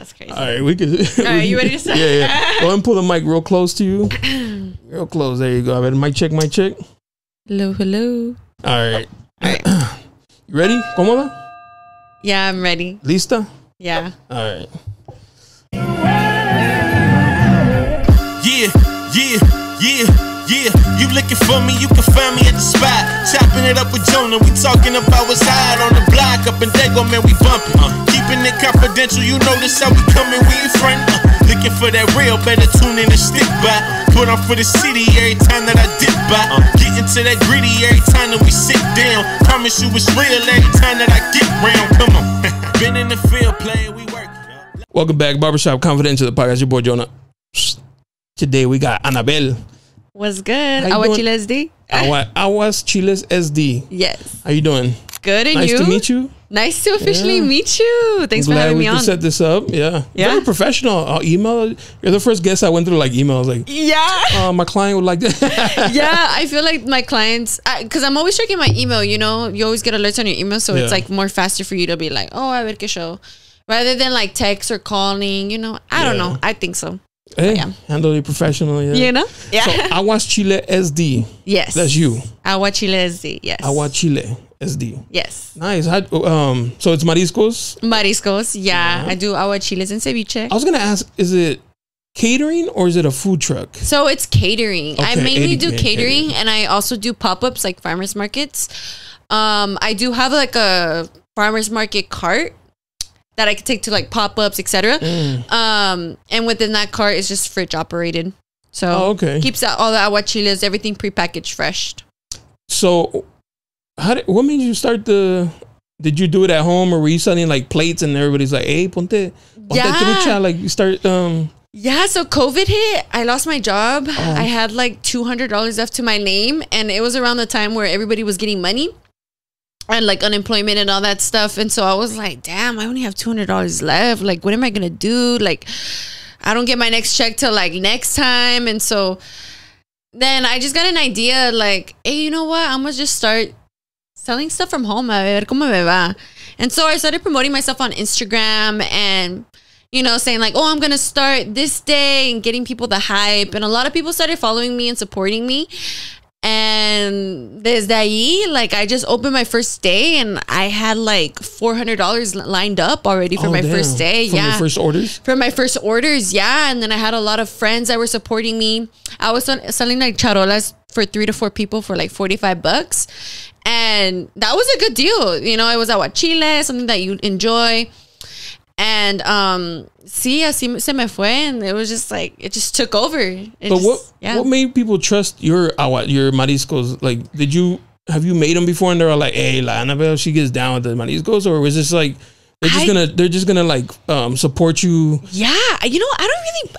That's crazy. All right, we could. All right, you ready to start? Yeah. Go ahead and pull the mic real close to you. Real close. There you go. I mic check, mic check. Hello, hello. All right. All right. You ready? Cómoda? Yeah, I'm ready. Lista? Yeah. All right. Yeah. You looking for me, you can find me at the spot. Chopping it up with Jonah, we talking about what's hot on the block. Up in Dago, man, we bumping. Keeping it confidential, you notice how we coming, we in front. Looking for that real, better tune in and stick by. Put on for the city every time that I dip by. Getting to that gritty every time that we sit down. Promise you it's real every time that I get round. Come on. Been in the field playing, we work. Welcome back, Barbershop Confidential, the podcast. Your boy Jonah. Today we got Anabel. What's good? AguachileSD? AguachileSD. Yes. How you doing? Good, and nice you? Nice to meet you. Nice to officially meet you. Thanks for having me on. Glad we could set this up. Yeah. Very professional. I'll email. You're the first guest I went through like emails. Like, yeah. My client would like that. Yeah, I feel like my clients, because I'm always checking my email, you know, you always get alerts on your email. So it's like more faster for you to be like, oh, a ver qué show. Rather than like text or calling, you know. I don't know. I think so. Hey, handle it professionally. Yeah. You know? Yeah. So AguachileSD. Yes. That's you. AguachileSD. Yes. AguachileSD. Yes. Nice. So it's mariscos? Mariscos. Yeah. I do aguachiles and ceviche. I was going to ask, is it catering or is it a food truck? So it's catering. Okay, I mainly do catering and I also do pop-ups like farmers markets. I do have like a farmers market cart that I could take to like pop-ups, etc. And within that cart is just fridge operated. So keeps out all the aguachiles, everything prepackaged fresh. So what made you start did you do it at home or were you selling like plates and everybody's like, hey, ponte trucha, like you start yeah, so COVID hit. I lost my job. I had like $200 left to my name and it was around the time where everybody was getting money. And like unemployment and all that stuff. And so I was like, damn, I only have $200 left. Like, what am I going to do? Like, I don't get my next check till like next time. And so then I just got an idea like, hey, you know what? I'm going to just start selling stuff from home. A ver cómo me va. And so I started promoting myself on Instagram and, you know, saying like, oh, I'm going to start this day and getting people the hype. And a lot of people started following me and supporting me. And desde ahí, like I just opened my first day and I had like $400 lined up already for my first day. From your first orders? From my first orders, yeah. And then I had a lot of friends that were supporting me. I was selling like charolas for 3 to 4 people for like $45. And that was a good deal. You know, it was aguachile, something that you enjoy. And sí, así se me fue, and it was just like it just took over. What made people trust your mariscos? Like, have you made them before and they're like, hey, la Anabel, she gets down with the mariscos, or was this like they're just gonna like support you? Yeah, you know,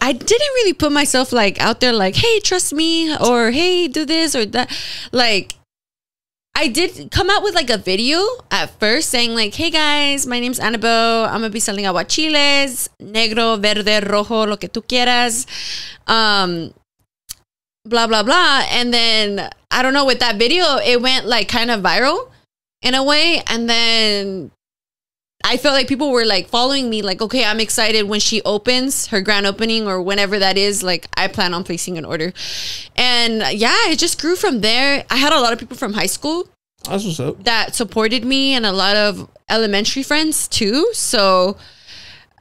I didn't really put myself like out there like, hey, trust me, or hey, do this or that, like. I did come out with like a video at first saying like, hey guys, my name's Anabel. I'm going to be selling aguachiles, negro, verde, rojo, lo que tú quieras. Blah, blah, blah. And then, I don't know, with that video, it went like kind of viral in a way. And then I felt like people were like following me like, okay, I'm excited when she opens her grand opening or whenever that is, like I plan on placing an order. And yeah, it just grew from there. I had a lot of people from high school That's what's up. that supported me and a lot of elementary friends too. So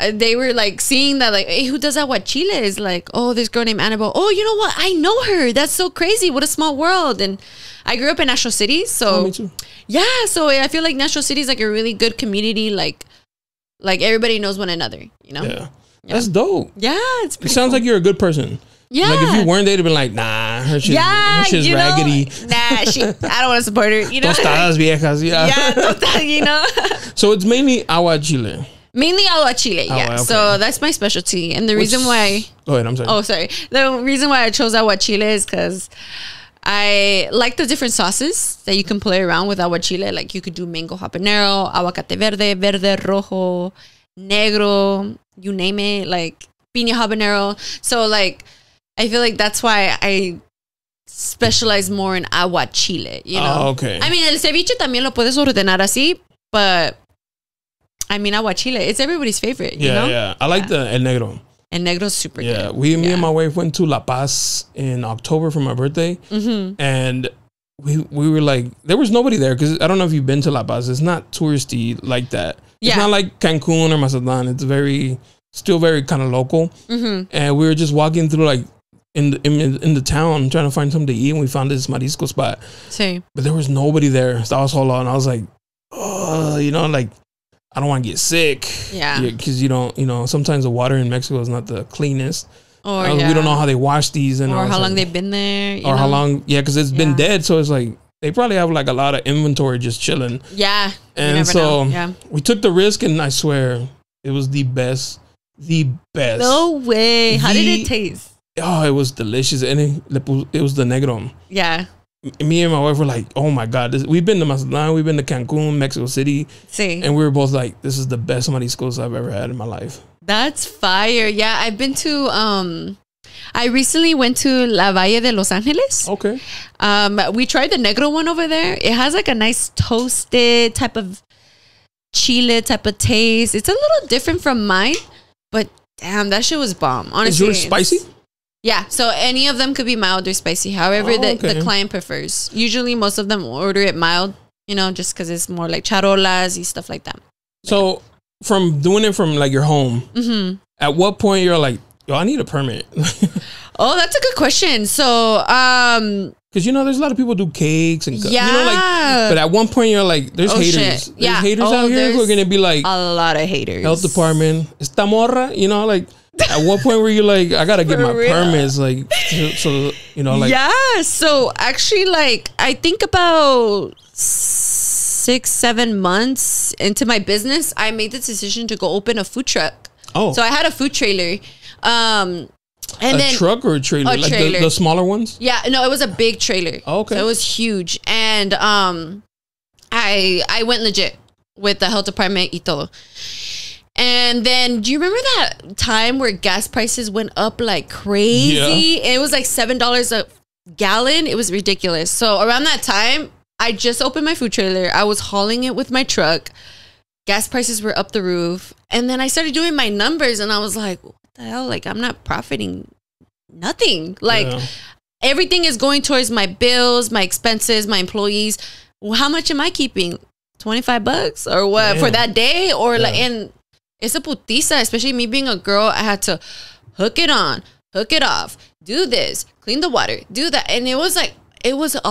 they were like seeing that like, hey, who does aguachiles? Like, oh, this girl named Anabel. Oh, you know what? I know her. That's so crazy. What a small world. And I grew up in National City. So me too. Yeah, so I feel like National City is like a really good community. Like everybody knows one another, you know? Yeah. That's dope. Yeah, it sounds like you're a good person. Yeah. Like if you weren't, they'd have been like, nah, her shit's raggedy. Nah, I don't want to support her. You know? Tostadas viejas. Yeah, you know? So it's mainly aguachile. Mainly aguachile, yeah. Okay. So that's my specialty. And the reason why... Go ahead, I'm sorry. Oh, sorry. The reason why I chose aguachile is because I like the different sauces that you can play around with aguachile. Like you could do mango habanero, aguacate verde, verde rojo, negro, you name it, like piña habanero. So like, I feel like that's why I specialize more in aguachile, you know? Oh, okay. I mean, el ceviche también lo puedes ordenar así, but I mean, Aguachile, it's everybody's favorite. Yeah, you know? yeah. I like the El Negro. El Negro's super good. Yeah, me and my wife went to La Paz in October for my birthday, and we were like, there was nobody there because I don't know if you've been to La Paz. It's not touristy like that. It's not like Cancun or Mazatlan. It's still very kind of local. And we were just walking through like in the town trying to find something to eat, and we found this marisco spot. Sí. But there was nobody there. So I was all on. I was like, oh, you know, like, I don't want to get sick. Yeah. Because sometimes the water in Mexico is not the cleanest. Or we don't know how they wash these. And or how long they've been there. Or how long. Yeah, because it's been dead. So it's like, they probably have like a lot of inventory just chilling. Yeah. And so we took the risk, and I swear it was the best. The best. No way. How did it taste? Oh, it was delicious. And it was the Negro. Yeah. Me and my wife were like, oh my God, we've been to Mazatlan, we've been to Cancun, Mexico City. Sí. And we were both like, this is the best mariscos I've ever had in my life. That's fire. Yeah, I've been to, I recently went to La Valle de Los Angeles. Okay. We tried the Negro one over there. It has like a nice toasted type of chile type of taste. It's a little different from mine, but damn, that shit was bomb. Honestly. Is yours spicy? Yeah, so any of them could be mild or spicy, however the client prefers. Usually most of them order it mild, just because it's more like charolas and stuff like that. So from doing it from like your home, at what point you're like, yo, I need a permit? Oh, that's a good question. So, because there's a lot of people do cakes and but at one point you're like, there's haters. Shit. There's haters out here who are gonna be like, a lot of haters. Health department, esta morra, like. At what point were you like, I gotta get my permits, like, so like. Yeah, so actually, like, I think about 6-7 months into my business, I made the decision to go open a food truck. Oh, so I had a food trailer, and then truck or a trailer, like trailer. The smaller ones. Yeah, no, it was a big trailer. Oh, okay, so it was huge, and I went legit with the health department y todo. And then, do you remember that time where gas prices went up like crazy? Yeah. It was like $7 a gallon. It was ridiculous. So around that time, I just opened my food trailer. I was hauling it with my truck. Gas prices were up the roof. And then I started doing my numbers, and I was like, what the hell? Like, I'm not profiting nothing. Like, everything is going towards my bills, my expenses, my employees. Well, how much am I keeping? $25 or what? Damn. For that day? Or like, and it's a putiza, especially me being a girl. I had to hook it on, hook it off, do this, clean the water, do that. And it was a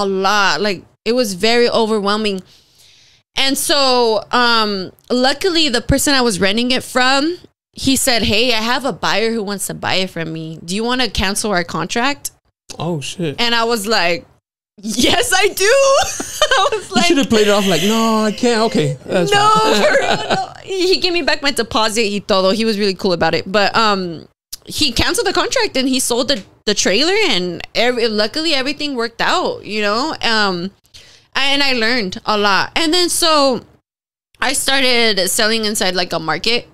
lot. Like, it was very overwhelming. And so, luckily, the person I was renting it from, he said, hey, I have a buyer who wants to buy it from me. Do you want to cancel our contract? Oh, shit. And I was like, yes, I do. I was like, you should have played it off like, no, I can't. Okay. That's no, for real, no. He gave me back my deposit y todo. He was really cool about it. But he canceled the contract and he sold the trailer, and luckily everything worked out, and I learned a lot. And then so I started selling inside like a market.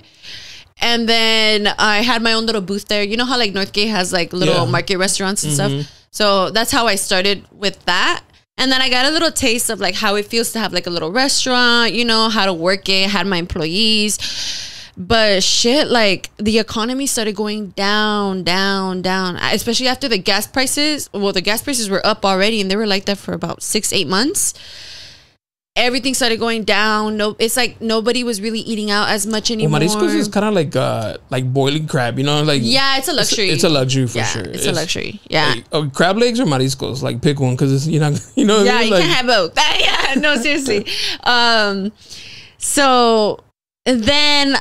And then I had my own little booth there. You know how like Northgate has like little market restaurants and stuff? So that's how I started with that. And then I got a little taste of like how it feels to have like a little restaurant, how to work it, had my employees. But shit, like the economy started going down, especially after the gas prices. Well, the gas prices were up already, and they were like that for about 6-8 months. Everything started going down. No, it's like nobody was really eating out as much anymore. Well, mariscos is kind of like boiling crab, like it's a luxury. It's a luxury for sure. It's a luxury. Yeah. Like, crab legs or mariscos? Like pick one, because it's Yeah, you can't have both. Yeah, no, seriously. So then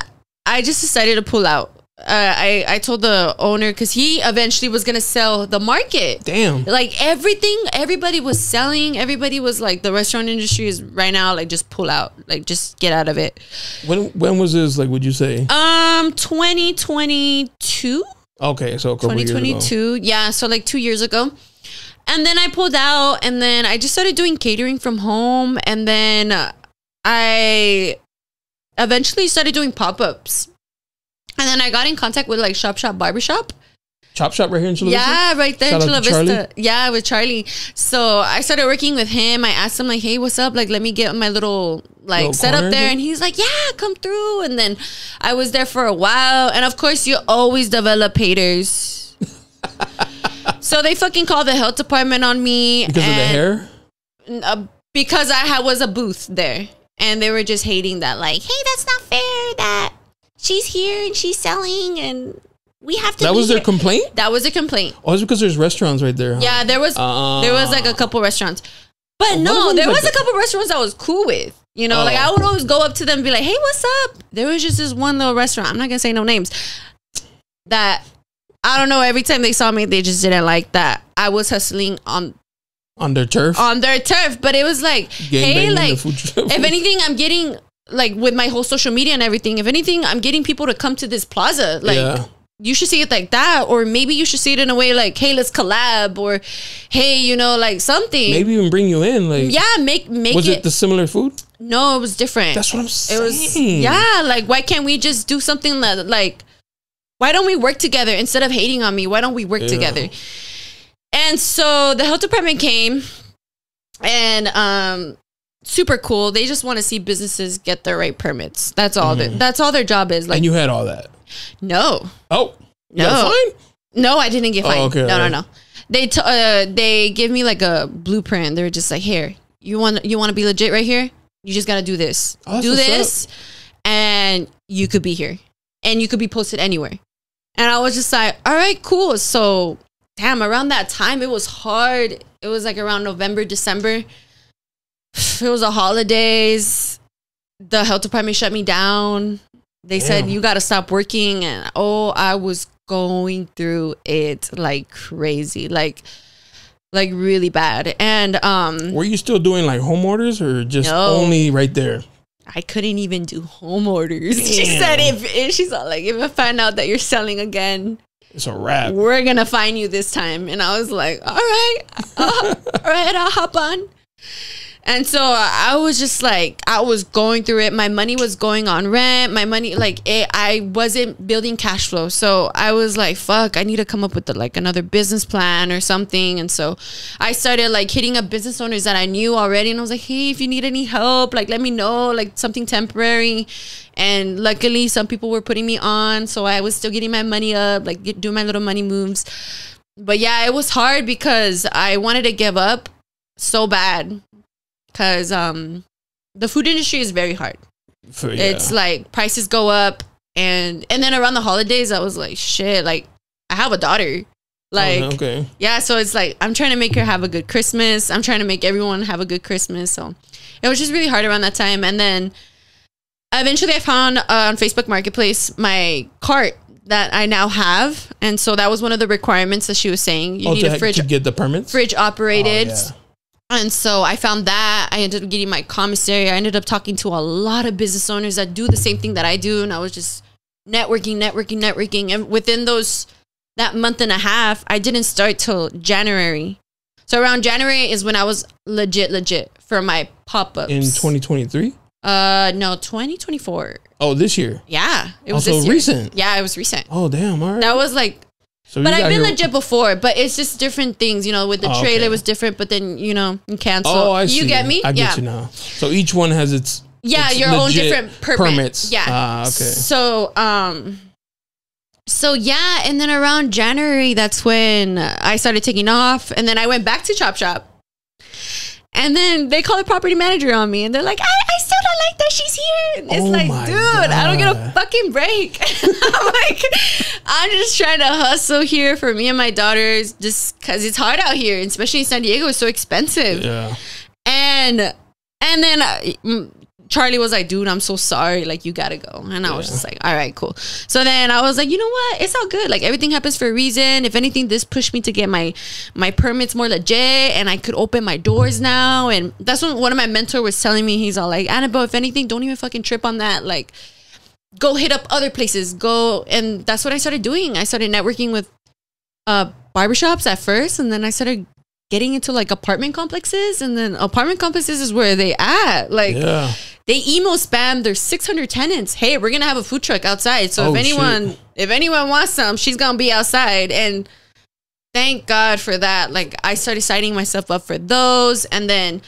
I just decided to pull out. I told the owner, because he eventually was going to sell the market. Damn. Like everybody was selling. Everybody was like, the restaurant industry is right now, like, just pull out. Like, just get out of it. When was this, like, would you say? 2022. Okay, so a couple 2022. Years ago. Yeah, so like 2 years ago. And then I pulled out, and then I just started doing catering from home. And then I eventually started doing pop-ups. And then I got in contact with like Barbershop. Chop Shop right here in Chula Vista? Yeah, right there Shout in out Chula to Vista. Yeah, with Charlie. So I started working with him. I asked him like, hey, what's up? Like, let me get my little setup there. And he's like, yeah, come through. And then I was there for a while. And of course, you always develop haters. So they fucking called the health department on me. Because of the hair? Because I was a booth there. And they were just hating that, like, hey, that's not fair that she's here and she's selling and we have to. That was their complaint? That was a complaint. Oh, it's because there's restaurants right there. Huh? Yeah, there was like a couple restaurants. But no, there was a couple restaurants I was cool with. You know, like I would always go up to them and be like, hey, what's up? There was just this one little restaurant. I'm not going to say no names. That, I don't know, every time they saw me, they just didn't like that I was hustling on their turf? On their turf. But it was like, hey, like, if anything, I'm getting, like, with my whole social media and everything, if anything, I'm getting people to come to this plaza. Like, you should see it like that. Or maybe you should see it in a way like, hey, let's collab. Or, hey, you know, like something. Maybe even bring you in. Like, yeah, make was it the similar food? No, it was different. That's what I'm saying. It was, yeah, like, why can't we just do something that, like, why don't we work together instead of hating on me? Why don't we work together? And so the health department came and super cool. They just want to see businesses get their right permits. That's all. That's all their job is. Like, and you had all that? No. Oh, no. Fine? No, I didn't get fined. Oh, okay, no. They give me like a blueprint. They were just like, here, you want to be legit right here? You just got to do this. Do this, and you could be here, and you could be posted anywhere. And I was just like, all right, cool. So, damn, around that time, it was hard. It was like around November, December. It was the holidays. The health department shut me down. They said, you got to stop working. And I was going through it like crazy, like really bad. And were you still doing like home orders or just only right there? I couldn't even do home orders. Damn. She said, if I find out that you're selling again, it's a wrap. We're going to find you this time. And I was like, all right, I'll hop on. And so I was just like, I was going through it. My money was going on rent. My money, I wasn't building cash flow. So I was like, fuck, I need to come up with another business plan or something. And so I started like hitting up business owners that I knew already. And I was like, hey, if you need any help, like, let me know, like something temporary. And luckily some people were putting me on. So I was still getting my money up, like doing my little money moves. But yeah, it was hard because I wanted to give up so bad. Because the food industry is very hard. It's like prices go up. And then around the holidays, I was like, shit, like I have a daughter. Like, yeah, so it's like I'm trying to make her have a good Christmas. I'm trying to make everyone have a good Christmas. So it was just really hard around that time. And then eventually I found on Facebook Marketplace my cart that I now have. And so that was one of the requirements that she was saying. You need a fridge to get the permits? Fridge operated. And so I found that. I ended up getting my commissary. I ended up talking to a lot of business owners that do the same thing that I do. And I was just networking. And within that month and a half, I didn't start till January. So around January is when I was legit for my pop-ups. In 2023? No, 2024. Oh, this year? Yeah. It was also recent? Yeah, it was recent. Oh, damn. All right. That was like... But I've been legit before, but it's just different things, you know, with the trailer was different, but then, you know, you cancel. Oh, I see. You get me? I get you now. So each one has its your own different permits. Yeah. Okay. So yeah, and then around January, that's when I started taking off, and then I went back to Chop Shop. And then they call the property manager on me, and they're like, I still don't like that she's here. And it's like, dude, God. I don't get a fucking break. I'm like, I'm just trying to hustle here for me and my daughters, just because it's hard out here, especially in San Diego. It's so expensive. Yeah. And then Charlie was like, dude, I'm so sorry. Like, you gotta go. And I was just like, all right, cool. So then I was like, you know what? It's all good. Like, everything happens for a reason. If anything, this pushed me to get my permits more legit, and I could open my doors now. And that's when one of my mentors was telling me, he's all like, Anabel, if anything, don't even fucking trip on that. Like, go hit up other places. Go. And that's what I started doing. I started networking with barbershops at first, and then I started getting into like apartment complexes, and then apartment complexes is where they at. Like, they email spam their 600 tenants. Hey, we're gonna have a food truck outside. So if anyone wants some, she's gonna be outside. And thank God for that. Like, I started signing myself up for those, and then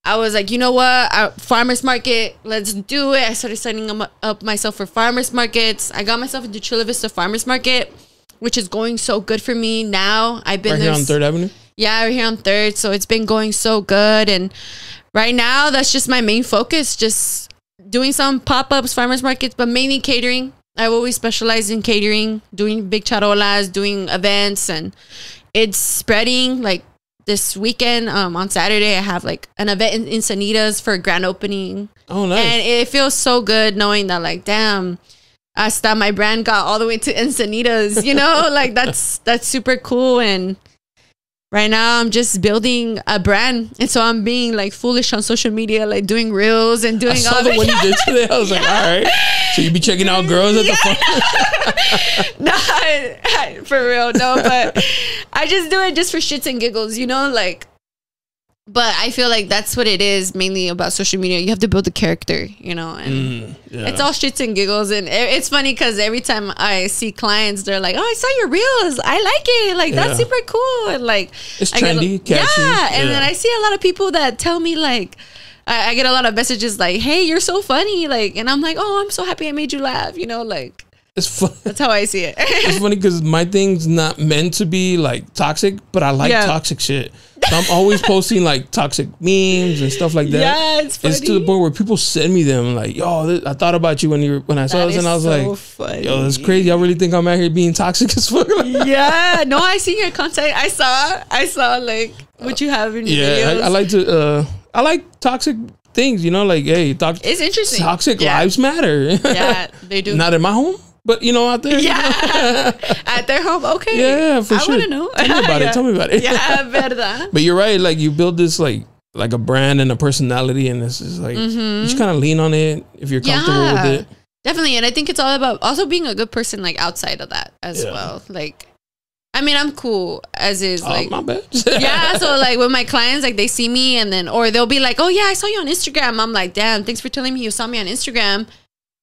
I was like, you know what? Farmers market, let's do it. I started signing up myself for farmers markets. I got myself into Chula Vista Farmers Market, which is going so good for me now. I've been right here on 3rd Avenue. Yeah, right here on 3rd. So it's been going so good, and right now that's just my main focus. Just doing some pop-ups, farmers markets, but mainly catering. I've always specialized in catering, doing big charolas, doing events, and it's spreading. Like, this weekend, on Saturday, I have like an event in Encinitas for a grand opening. Oh, nice. And it feels so good knowing that, like, damn, hasta my brand got all the way to Encinitas, you know? Like, that's super cool. And right now I'm just building a brand. And so I'm being like foolish on social media, like doing reels and doing all the one you did today. I was like, all right. So you be checking out girls at the farm? No, for real, no. But I just do it just for shits and giggles, you know, like. But I feel like that's what it is mainly about social media. You have to build a character, you know, and it's all shits and giggles. And it's funny because every time I see clients, they're like, "Oh, I saw your reels. I like it. Like, that's super cool." And like, it's trendy, catchy. Yeah. And then I see a lot of people that tell me like, I get a lot of messages like, "Hey, you're so funny." Like, and I'm like, "Oh, I'm so happy I made you laugh." You know, like. It's fun. That's how I see it. It's funny because my thing's not meant to be like toxic, but I like toxic shit. So I'm always posting like toxic memes and stuff like that. Yeah, it's funny. It's to the point where people send me them like, "Yo, I thought about you when I saw this," and I was like, funny. "Yo, that's crazy. I really think I'm out here being toxic as fuck." Yeah, no, I see your content. I saw like what you have in your videos. I like to. I like toxic things, you know, like, hey, it's interesting. Toxic lives matter. Yeah, they do. Not in my home, but you know, out there. Yeah, at their home. Okay. Yeah, for sure. I want to know. Tell me about it. Tell me about it. Yeah, verdad. But you're right. Like, you build this like a brand and a personality, and this is like you just kind of lean on it if you're comfortable with it. Definitely, and I think it's all about also being a good person, like outside of that as well. Like, I mean, I'm cool as is. Like, my bad. Yeah, so like with my clients, like they see me and then, or they'll be like, "Oh yeah, I saw you on Instagram." I'm like, "Damn, thanks for telling me you saw me on Instagram,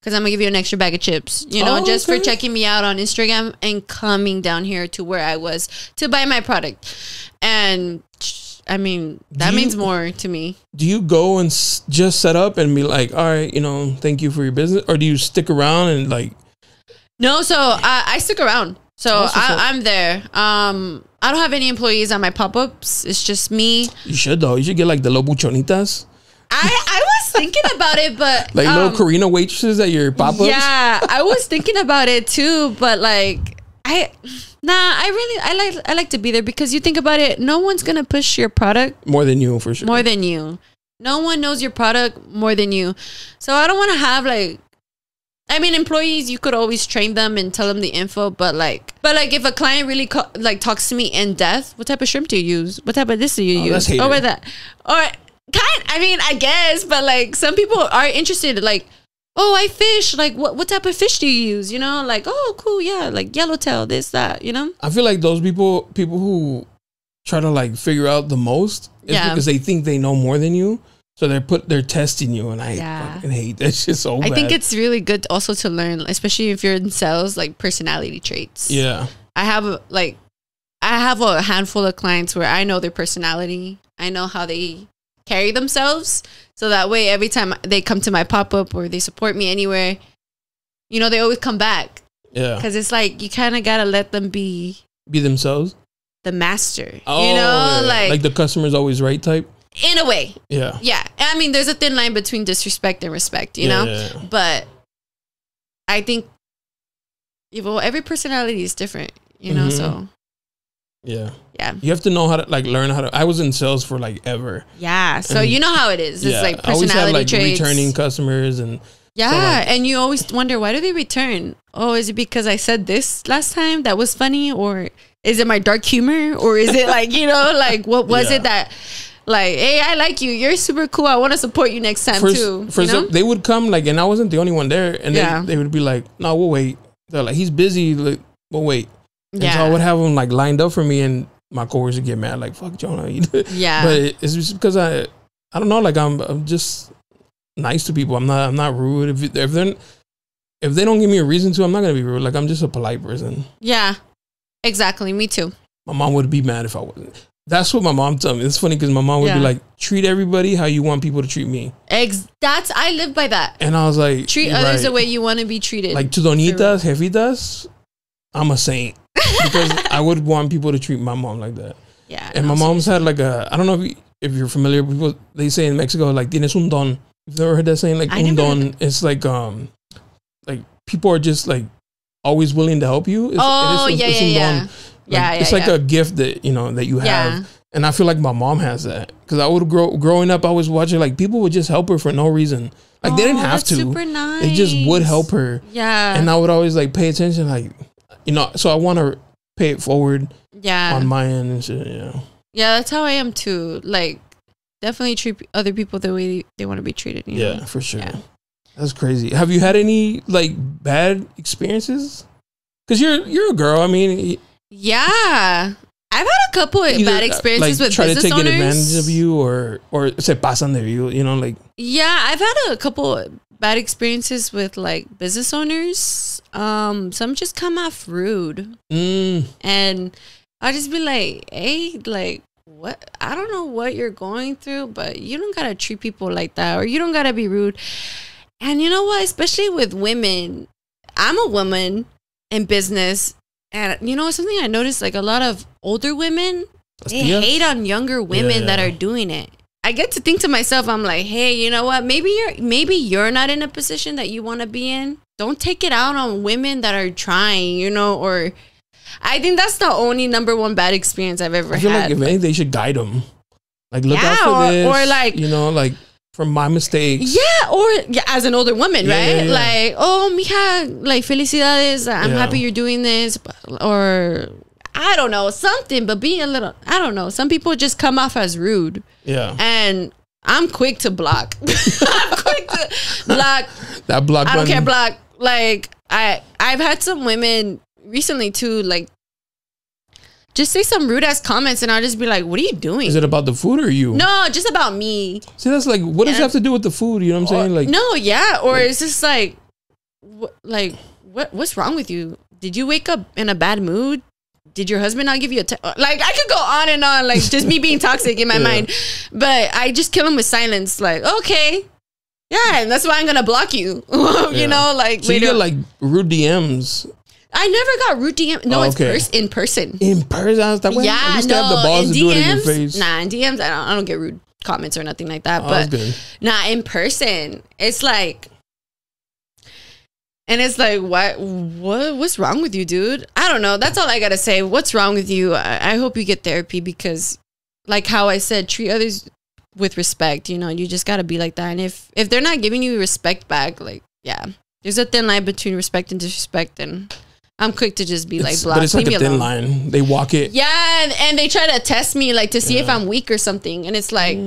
because I'm gonna give you an extra bag of chips, you know, just for checking me out on Instagram and coming down here to where I was to buy my product." And I mean, that means more to me. Do you go and just set up and be like, "All right, you know, thank you for your business," or do you stick around and like? No, so I stick around. So I'm there. I don't have any employees on my pop-ups. It's just me. You should though. You should get like the little buchonitas. I was thinking about it, but like little Karina waitresses at your pop-ups. Yeah, I was thinking about it too, but like I like to be there, because you think about it, no one's gonna push your product more than you, for sure. More than you. No one knows your product more than you. So I don't want to have like. I mean, employees, you could always train them and tell them the info, but like if a client really like talks to me in depth, what type of shrimp do you use? What type of this do you use? Or with that, or I mean, I guess, but like some people are interested, like, "Oh, I fish. Like, what type of fish do you use? You know, like, oh, cool, yeah, like yellowtail, this, that, you know." I feel like those people who try to like figure out the most is because they think they know more than you. So they're testing you, and I fucking hate that shit so bad. I think it's really good also to learn, especially if you're in sales, like personality traits. Yeah. I have a handful of clients where I know their personality. I know how they carry themselves. So that way, every time they come to my pop-up or they support me anywhere, you know, they always come back. Yeah. Because it's like, you kind of got to let them be themselves. The master. Oh, you know, yeah. Like the customer's always right type. In a way. Yeah. Yeah. I mean, there's a thin line between disrespect and respect, you know? Yeah. But I think, well, every personality is different, you know? So. Yeah. Yeah. You have to know how to like learn how to. I was in sales for like ever. Yeah. So you know how it is. It's like personality I always have, like, traits. Returning customers and. Yeah. So, like, and you always wonder, why do they return? Oh, is it because I said this last time that was funny? Or is it my dark humor? Or is it like, you know, like what was it that. Like, hey, I like you. You're super cool. I want to support you next time too. They would come like, and I wasn't the only one there, and they would be like, "No, we'll wait." They're like, "He's busy. Like, we'll wait." And so I would have them like lined up for me, and my coworkers would get mad, like, "Fuck Jonah." Yeah. But it's just because I don't know. Like, I'm just nice to people. I'm not rude. If they don't give me a reason to, I'm not gonna be rude. Like, I'm just a polite person. Yeah, exactly. Me too. My mom would be mad if I wasn't. That's what my mom told me. It's funny because my mom would be like, treat everybody how you want people to treat me. I live by that. And I was like, treat others the way you want to be treated. Like, to Donitas, Jefitas, I'm a saint. Because I would want people to treat my mom like that. Yeah. And my mom's had like I don't know if you're familiar with people, they say in Mexico, like, tienes un don. You've never heard that saying? Like, un don. It's like people are just like always willing to help you. It's yeah. It's like a gift that that you have, and I feel like my mom has that because I would growing up. I was watching like people would just help her for no reason, like they didn't have to. Super nice. They just would help her. Yeah, and I would always like pay attention, like So I want to pay it forward. Yeah, on my end and shit. Yeah, that's how I am too. Like, definitely treat other people the way they want to be treated. You know? For sure. Yeah. That's crazy. Have you had any like bad experiences? Because you're a girl. I mean. Yeah, I've had a couple of bad experiences with business owners. Try to take advantage of you or se pasan de you, like. Yeah, I've had a couple bad experiences with like business owners. Some just come off rude, and I'll just be like, hey, like, what? I don't know what you're going through, but you don't gotta treat people like that, or you don't gotta be rude. And you know what? Especially with women, I'm a woman in business. And something I noticed, like a lot of older women, they hate on younger women that are doing it. I get to think to myself, I'm like, hey, you know what? Maybe you're not in a position that you want to be in. Don't take it out on women that are trying, or I think that's the only number one bad experience I've ever had. I feel like if anything, they should guide them. Like, look out for this. Or like, like, from my mistakes. Yeah, or as an older woman, right? Yeah. Like, oh, mija, like, felicidades. I'm happy you're doing this. Or, I don't know, something. But being a little, I don't know. Some people just come off as rude. Yeah. And I'm quick to block. I'm quick to block. That block button. I don't care, block. Like, I've had some women recently, too, like, just say some rude ass comments and I'll just be like, what are you doing? Is it about the food or you? No, just about me. See, that's like, what does it have to do with the food? You know what I'm saying? Like, no, yeah. Or it's just like, what's wrong with you? Did you wake up in a bad mood? Did your husband not give you a like, I could go on and on, like, just me being toxic in my mind. But I just kill him with silence. Like, okay. Yeah, and that's why I'm going to block you. Like, so you get like rude DMs. I never got rude DM. No, it's in person. In person? I was like, yeah, have the balls in to DMs, do it in your face. Nah, in DMs, I don't get rude comments or nothing like that. But nah, in person, it's like, and it's like, what's wrong with you, dude? I don't know. That's all I gotta say. What's wrong with you? I hope you get therapy because, like how I said, treat others with respect. You just gotta be like that. And if they're not giving you respect back, like, yeah, there's a thin line between respect and disrespect, and I'm quick to just be like, block. But it's like a thin line. They walk it. Yeah, and they try to test me, like, to see if I'm weak or something. And it's like,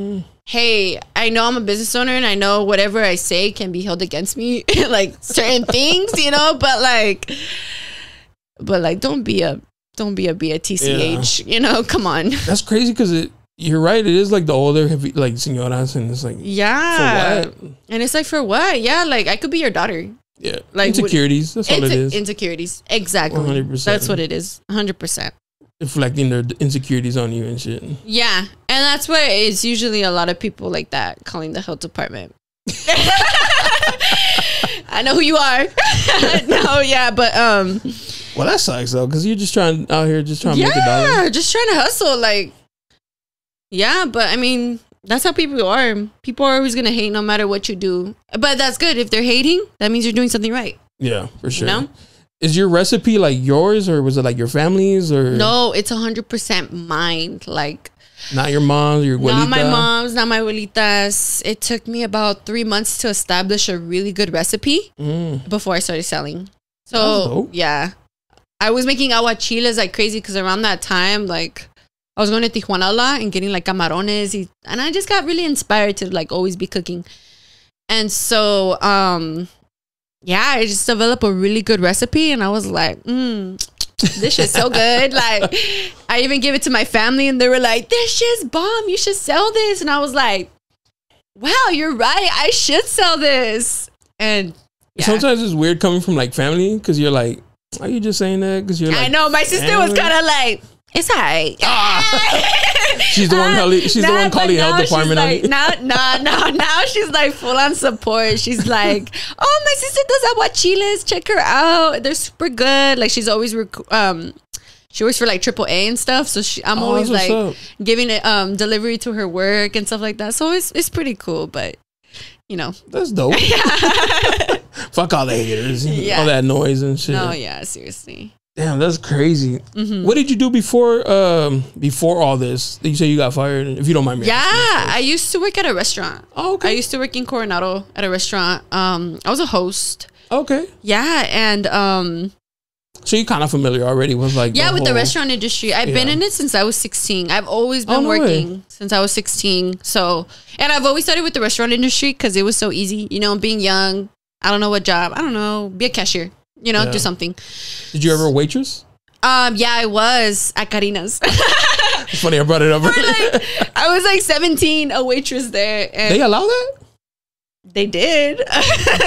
hey, I know I'm a business owner, and I know whatever I say can be held against me, like certain things, but like, don't be a TCH, come on. That's crazy because you're right. It is like the older, like, señoras, and it's like, yeah, for what? And it's like, for what? Yeah, like, I could be your daughter. Yeah, like insecurities. That's all it is. Insecurities, exactly. 100%. That's what it is. 100%. Reflecting their insecurities on you and shit. Yeah, and that's why it's usually a lot of people like that calling the health department. I know who you are. No, yeah, but well, that sucks though, because you're just trying to make a dollar. Yeah, just trying to hustle, like. Yeah, but I mean, that's how people are. People are always going to hate no matter what you do. But that's good. If they're hating, that means you're doing something right. Yeah, for sure. Is your recipe like yours, or was it like your family's? Or no, it's 100% mine. Like, not your mom's, your abuelita? Not my mom's, not my abuelita's. It took me about 3 months to establish a really good recipe before I started selling. So, yeah. I was making aguachiles like crazy because around that time, like, I was going to Tijuana a lot and getting like camarones, and I just got really inspired to like always be cooking. And so, yeah, I just developed a really good recipe, and I was like, this shit's so good. Like, I even gave it to my family, and they were like, this shit's bomb. You should sell this. And I was like, wow, you're right. I should sell this. And sometimes it's weird coming from like family because you're like, are you just saying that? Because you're like, I know my sister was kind of like, it's alright. She's the one calling. She's the one calling health department. Like, now she's like full on support. She's like, oh, my sister does aguachiles. Check her out. They're super good. Like she's always she works for like AAA and stuff. So I'm always like giving it delivery to her work and stuff like that. So it's pretty cool. But you know, that's dope. Fuck all the haters. All that noise and shit. No, yeah, seriously. Damn, that's crazy. What did you do before all this? You say you got fired, if you don't mind me asking. I used to work at a restaurant. Oh, okay. I used to work in Coronado at a restaurant. I was a host. Okay. Yeah, and so you're kind of familiar already with like with the restaurant industry. I've been in it since I was 16. I've always been working since I was 16. So, and I've always started with the restaurant industry because it was so easy. You know, being young, I don't know what job. I don't know, be a cashier. You know, do something. Did you ever waitress? Yeah, I was at Karina's. It's funny I brought it up. I was like 17, a waitress there. And they allow that? They did.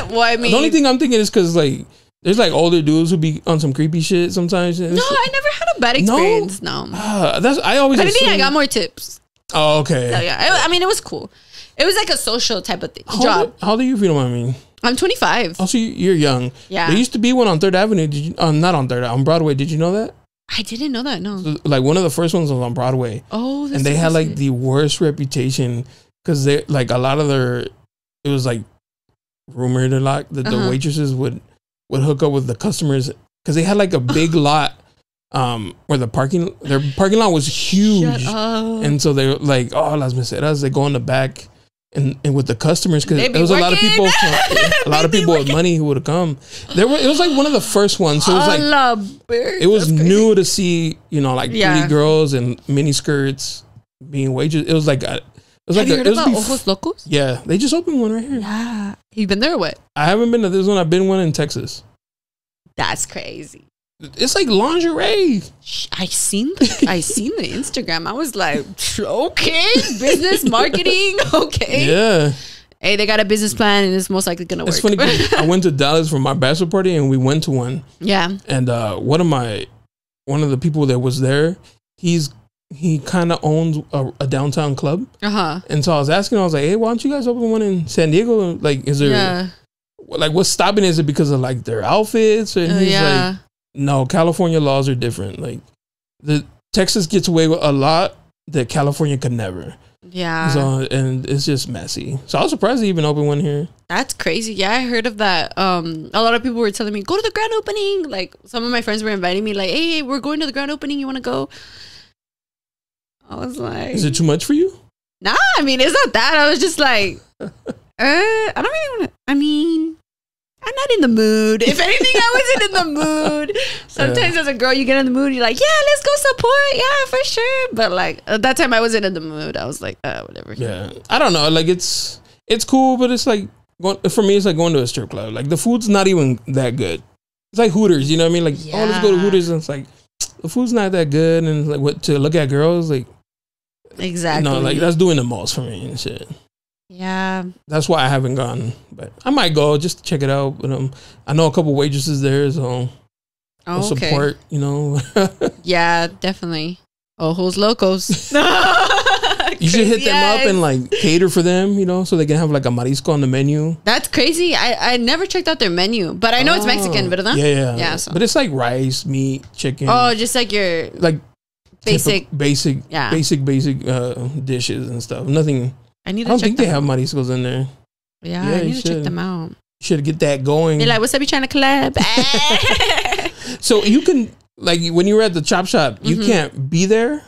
Well, I mean, the only thing I'm thinking is because like there's like older dudes who be on some creepy shit sometimes. No, I never had a bad experience. No. I always. But I think I got more tips. Oh, okay. So, yeah, I mean, it was cool. It was like a social type of job. How old are you, if you don't mind me? I'm 25. Oh, so you're young. Yeah. There used to be one on 3rd Avenue. Did you? Not on 3rd, on Broadway. Did you know that? I didn't know that, no. So, like one of the first ones was on Broadway. Oh, and they had like the worst reputation because they like a lot of it was like rumored a lot that the waitresses would hook up with the customers because they had like a big lot where their parking lot was huge. And so they were like, oh, las meseras, they go in the back and with the customers because there was a lot of people with money who would have come. It was like one of the first ones. So it was like it was new to see, you know, like pretty girls and mini skirts being waitresses. It was like Have you heard about Ojos Locos? Yeah, they just opened one right here. Yeah, you been there or what? I haven't been to this one. I've been one in Texas. That's crazy. It's like lingerie. I seen the Instagram. I was like, okay, business marketing, okay. Yeah. Hey, they got a business plan and it's most likely gonna work. It's funny because I went to Dallas for my bachelor party and we went to one. Yeah. And one of the people that was there, he kind of owns a downtown club. And so I was asking, I was like, hey, why don't you guys open one in San Diego? Like, is there like what's stopping? Is it because of like their outfits? And he's like, no, California laws are different. Like the Texas gets away with a lot that California could never. Yeah. So, and it's just messy. So I was surprised they even opened one here. That's crazy. Yeah, I heard of that. A lot of people were telling me, go to the grand opening. Like some of my friends were inviting me like, hey, we're going to the grand opening. You want to go? I was like, is it too much for you? Nah, I mean, it's not that. I was just like, I don't really want to, I mean, I'm not in the mood. If anything, I wasn't in the mood. Sometimes as a girl, you get in the mood. You're like, yeah, let's go support. Yeah, for sure. But like at that time, I wasn't in the mood. I was like, whatever. Yeah, I don't know. Like it's cool, but it's like for me, it's like going to a strip club. Like the food's not even that good. It's like Hooters. You know what I mean? Like, oh, let's go to Hooters, and it's like the food's not that good. And like what to look at girls like. Exactly. No, like that's doing the most for me and shit. Yeah, that's why I haven't gone, but I might go just to check it out. But I know a couple waitresses there, so I'll support. You know. Yeah, definitely. Ojos Locos. You should hit them up and like cater for them, you know, so they can have like a marisco on the menu. That's crazy. I never checked out their menu, but I know it's Mexican, ¿verdad? Yeah. So. But it's like rice, meat, chicken. Oh, just like your like basic dishes and stuff. Nothing. I don't think they have mariscos in there. Yeah, I need to check them out. Should get that going. They're like, what's up, you trying to collab? So you can, like, when you were at the chop shop, you can't be there?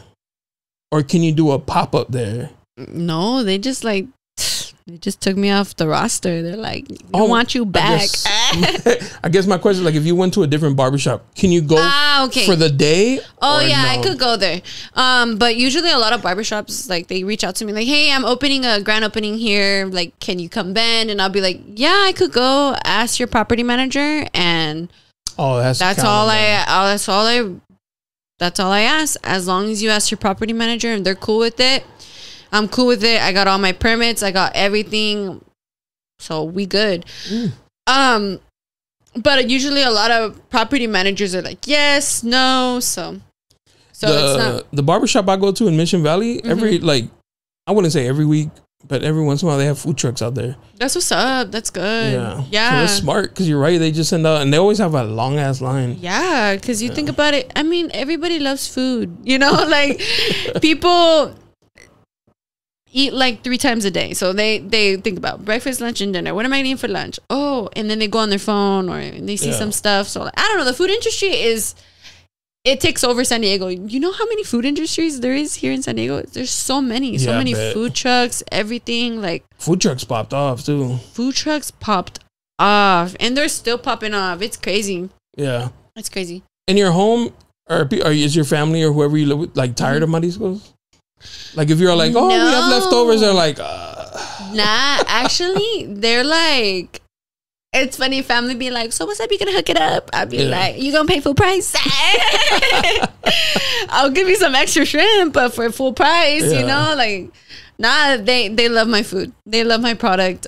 Or can you do a pop-up there? No, they just took me off the roster. They're like, we don't want you back. I guess my question is, like, if you went to a different barbershop, can you go for the day? Oh, yeah, no? I could go there. But usually a lot of barbershops, like, they reach out to me like, hey, I'm opening a grand opening here. Like, can you come bend? And I'll be like, yeah, I could go. Ask your property manager. And that's all I ask. As long as you ask your property manager and they're cool with it. I'm cool with it. I got all my permits. I got everything. So we good. But usually a lot of property managers are like, yes, no. So it's not. The barbershop I go to in Mission Valley, every, like, I wouldn't say every week, but every once in a while they have food trucks out there. That's what's up. That's good. Yeah. Yeah. So that's smart because you're right. They just send out, and they always have a long ass line. Yeah. Because you think about it. I mean, everybody loves food, you know, like people eat like 3 times a day. So they think about breakfast, lunch, and dinner. What am I eating for lunch? Oh, and then they go on their phone or they see some stuff. So like, I don't know. The food industry it takes over San Diego. You know how many food industries there is here in San Diego? There's so many. So many food trucks, everything. Like food trucks popped off too. Food trucks popped off. And they're still popping off. It's crazy. Yeah. It's crazy. In your home, is your family or whoever you live with like tired of mariscos? Like if you're like, oh, we have leftovers, they're like, Nah, actually, they're like, it's funny, family be like, so what's up, you gonna hook it up? I'll be like, you gonna pay full price? I'll give you some extra shrimp, but for full price, you know, like, nah, they love my food. They love my product.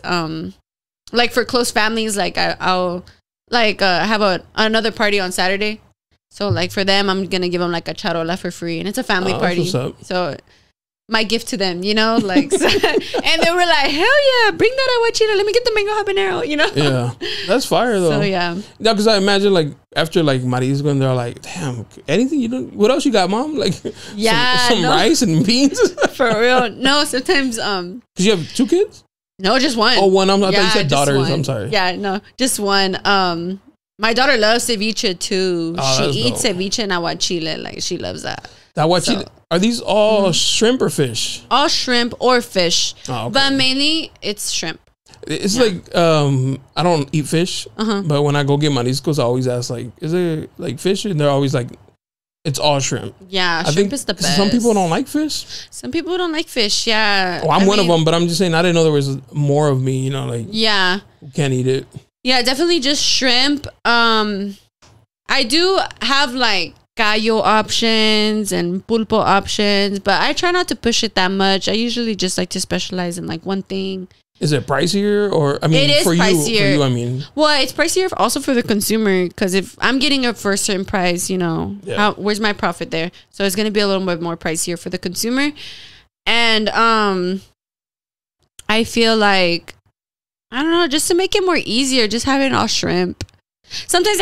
Like for close families, like I'll like have another party on Saturday. So like for them, I'm gonna give them like a charola for free, and it's a family party. So my gift to them, you know, like, and they were like, hell yeah, bring that aguachile. Let me get the mango habanero, you know. Yeah, that's fire though. So yeah, because I imagine like after like marisco, and they're like, damn, anything you don't. What else you got, mom? Like, some rice and beans. For real, no. Sometimes because you have 2 kids. No, just one. Oh, one. I thought you said daughters. One. I'm sorry. Yeah, no, just one. My daughter loves ceviche too. She eats ceviche and aguachile. Like she loves that. Aguachile. Are these all shrimp or fish? All shrimp or fish. Oh, okay. But mainly it's shrimp. It's like I don't eat fish, but when I go get mariscos, I always ask like, is it like fish? And they're always like, it's all shrimp. Yeah, shrimp is the best. Some people don't like fish. Some people don't like fish. Yeah. Well, I'm one of them, but I'm just saying I didn't know there was more of me. You know, like can't eat it. Yeah, definitely just shrimp. I do have like gallo options and pulpo options, but I try not to push it that much. I usually just like to specialize in like one thing. Is it pricier or, I mean, it is pricier. For you, I mean. Well, it's pricier also for the consumer because if I'm getting it for a certain price, you know, where's my profit there? So it's going to be a little bit more pricier for the consumer. And I feel like, I don't know, just to make it more easier, just having all shrimp. Sometimes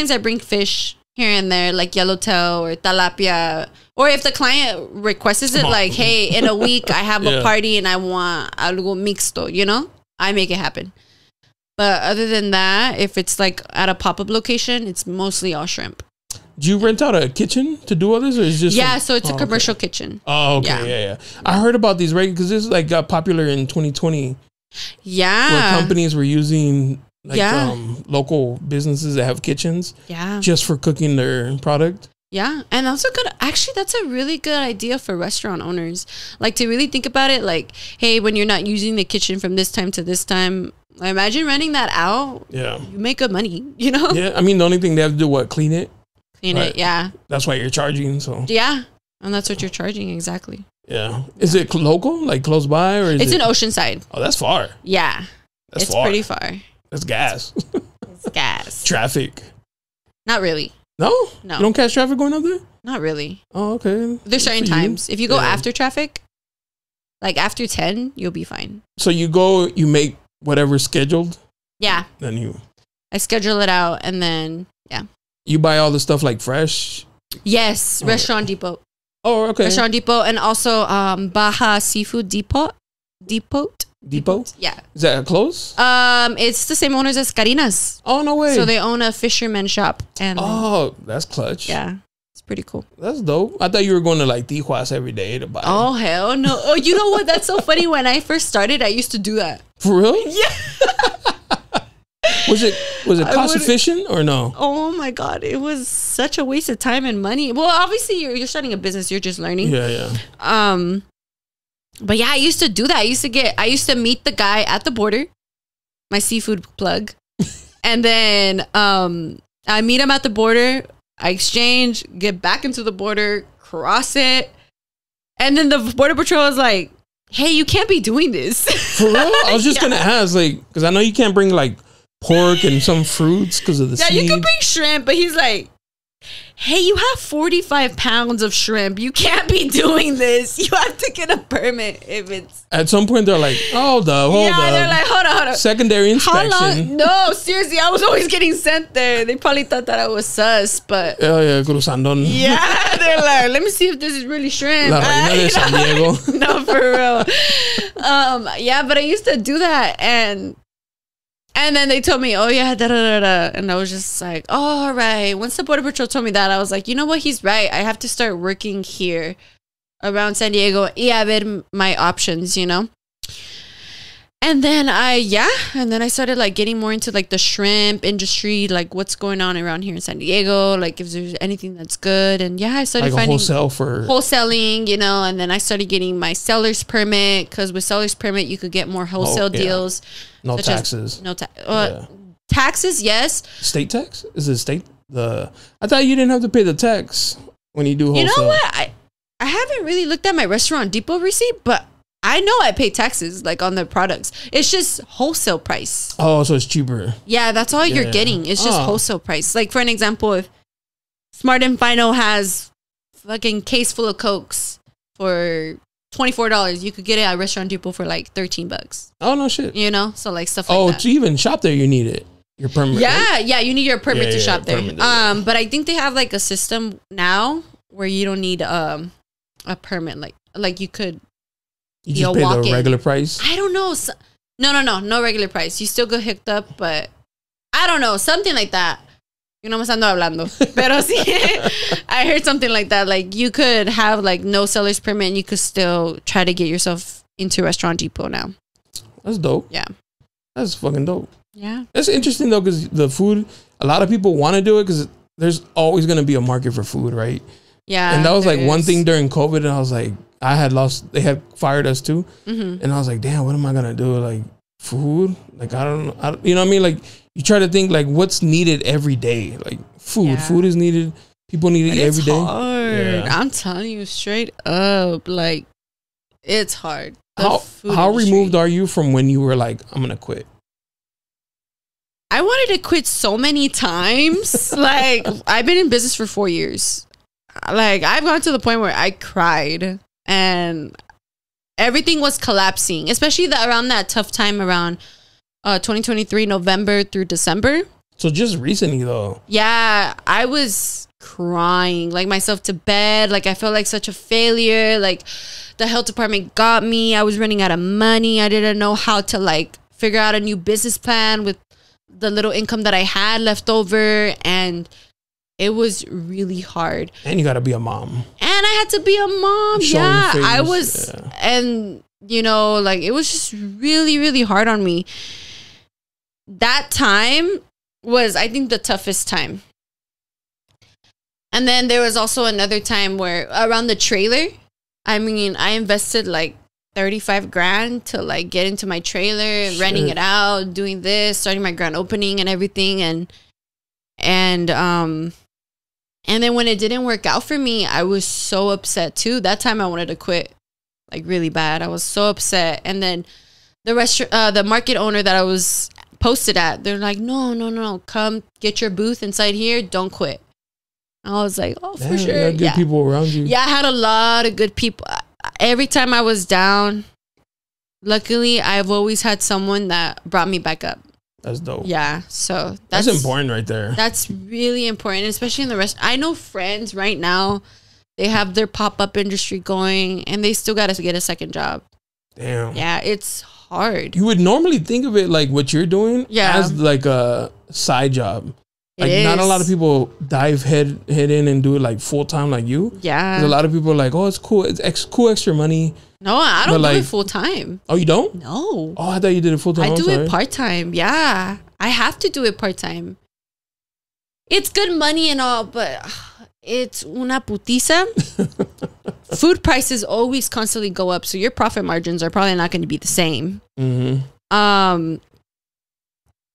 I bring fish here and there, like yellowtail or tilapia. Or if the client requests it, like, hey, in a week I have a party and I want algo mixto, you know? I make it happen. But other than that, if it's like at a pop-up location, it's mostly all shrimp. Do you rent out a kitchen to do all this, or is it just so it's a commercial kitchen. Oh, okay, yeah. I heard about these, right? Because this like got popular in 2020. Yeah, where companies were using like local businesses that have kitchens, just for cooking their product. Yeah, and that's a good. Actually, that's a really good idea for restaurant owners. Like to really think about it. Like, hey, when you're not using the kitchen from this time to this time, imagine renting that out. Yeah, you make good money. You know. Yeah, I mean the only thing they have to do clean it. Clean it. Yeah. That's why you're charging. So. Yeah, and that's what you're charging exactly. Yeah. Is it local, like close by, or is it's in Oceanside? Oh, that's far. Yeah, it's far. Pretty far. That's gas. It's gas. Traffic. Not really. No? You don't catch traffic going up there? Not really. Oh, okay. There's certain times. If you go after traffic, like after 10, you'll be fine. So you go, you make whatever's scheduled? Yeah. Then I schedule it out and then, You buy all the stuff like fresh? Yes. Restaurant Depot. Oh, okay. Restaurant Depot and also Baja Seafood Depot. Depot? Yeah. Is that close? It's the same owners as Karina's. Oh, no way. So they own a fisherman shop. And that's clutch. Yeah. It's pretty cool. That's dope. I thought you were going to like Tijuas every day to buy. Oh, hell no. Oh, you know what? That's so funny. When I first started, I used to do that. For real? Yeah. Was it cost efficient or no? Oh my God. It was such a waste of time and money. Well, obviously you're starting a business. You're just learning. Yeah. But yeah, I used to do that. I used to meet the guy at the border, my seafood plug. And then I meet him at the border. I exchange, get back into the border, cross it. And then the border patrol was like, hey, you can't be doing this. For real? I was just gonna ask, like, because I know you can't bring like pork and some fruits because of the seed. You can bring shrimp, but he's like, hey, you have 45 pounds of shrimp. You can't be doing this. You have to get a permit if it's... At some point, they're like, hold up. They're like, hold up. Secondary inspection. How long? No, seriously, I was always getting sent there. They probably thought that I was sus, but... Oh, yeah, cruzandón. Yeah, they're like, let me see if this is really shrimp. La reina de San Diego. No, for real. Yeah, but I used to do that, and then they told me, oh, yeah, da-da-da-da. And I was just like, oh, all right. Once the Border Patrol told me that, I was like, you know what? He's right. I have to start working here around San Diego. A ver my options, you know? And then I started like getting more into like the shrimp industry, like what's going on around here in San Diego, like if there's anything that's good. And yeah, I started like finding wholesaling, you know, and then I started getting my seller's permit, because with seller's permit, you could get more wholesale deals. No taxes. Taxes, yes. State tax? Is it state? I thought you didn't have to pay the tax when you do wholesale. You know what? I haven't really looked at my Restaurant Depot receipt, but I know I pay taxes like on the products. It's just wholesale price. Oh, so it's cheaper. Yeah, that's all you're getting. It's just wholesale price. Like for an example, if Smart and Final has fucking case full of Cokes for $24, you could get it at Restaurant Depot for like $13. Oh no shit. You know, so like stuff like that. Oh, to even shop there, you need it. Your permit. Yeah, right? yeah, you need your permit to shop there. But I think they have like a system now where you don't need a permit. Like you could. You just pay the regular price? I don't know. No regular price. You still go hooked up, but I don't know. Something like that. You know, me ando hablando. Pero sí, I heard something like that. Like you could have like no seller's permit and you could still try to get yourself into Restaurant Depot now. That's dope. Yeah. That's fucking dope. Yeah. That's interesting though, because the food, a lot of people want to do it because there's always going to be a market for food, right? Yeah. And that was like one thing during COVID, and I was like, they had fired us too. Mm-hmm. And I was like, damn, what am I going to do? Like food? Like, I don't know. You know what I mean? Like you try to think like what's needed every day. Like food. Yeah. Food is needed. People need it every day. Hard. Yeah. I'm telling you straight up. Like it's hard. How removed are you from when you were like, I'm going to quit? I wanted to quit so many times. Like I've been in business for 4 years. Like I've gone to the point where I cried and everything was collapsing, especially around that tough time around 2023, November through December. So just recently though. Yeah, I was crying like myself to bed. Like I felt like such a failure. Like the health department got me. I was running out of money. I didn't know how to like figure out a new business plan with the little income that I had left over, and it was really hard. And you got to be a mom. And I had to be a mom. Yeah, I was. Yeah. And, you know, like it was just really, really hard on me. That time was, I think, the toughest time. And then there was also another time where around the trailer, I mean, I invested like 35 grand to like get into my trailer, renting it out, doing this, starting my grand opening and everything. And then when it didn't work out for me, I was so upset too. That time I wanted to quit like really bad. I was so upset. And then the market owner that I was posted at, they're like, no, come get your booth inside here. Don't quit. I was like, oh, for sure. You had good people around you. Yeah, I had a lot of good people. Every time I was down, luckily, I've always had someone that brought me back up. That's dope. Yeah, so that's important right there. That's really important, especially in the rest. I know friends right now, they have their pop-up industry going, and they still got to get a second job. Damn. Yeah, it's hard. You would normally think of it like what you're doing as like a side job. Like not a lot of people dive head in and do it like full time like you. Yeah. A lot of people are like, oh, it's cool. It's cool extra money. No, I don't do it full time. Oh, you don't? No. Oh, I thought you did it full time. I do it part time. Yeah. I have to do it part time. It's good money and all, but it's una putiza. Food prices always constantly go up, so your profit margins are probably not going to be the same. Mm-hmm.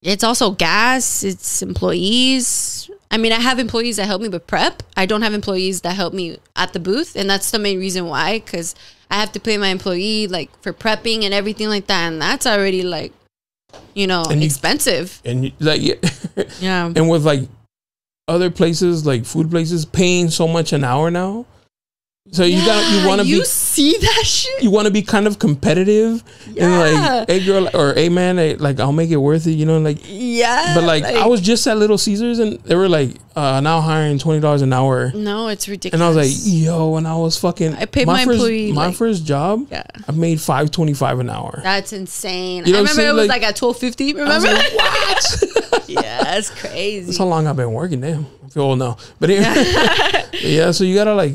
It's also gas. It's employees. I mean, I have employees that help me with prep. I don't have employees that help me at the booth. And that's the main reason why, because I have to pay my employee like for prepping and everything like that. And that's already like, you know, and expensive. Yeah. And with like other places, like food places, paying so much an hour now. So you want to be, see that shit. You want to be kind of competitive and like, hey girl, or hey man, like I'll make it worth it, you know, like But like I was just at Little Caesars and they were like now hiring $20 an hour. No, it's ridiculous. And I was like, yo, when I was fucking, I paid my employee my first job. Yeah, I made $5.25 an hour. That's insane. You know I remember it was like at $12.50. Remember? I was like, what? Yeah, that's crazy. That's how long I've been working. Damn, I feel old now. But anyway, yeah, so you gotta like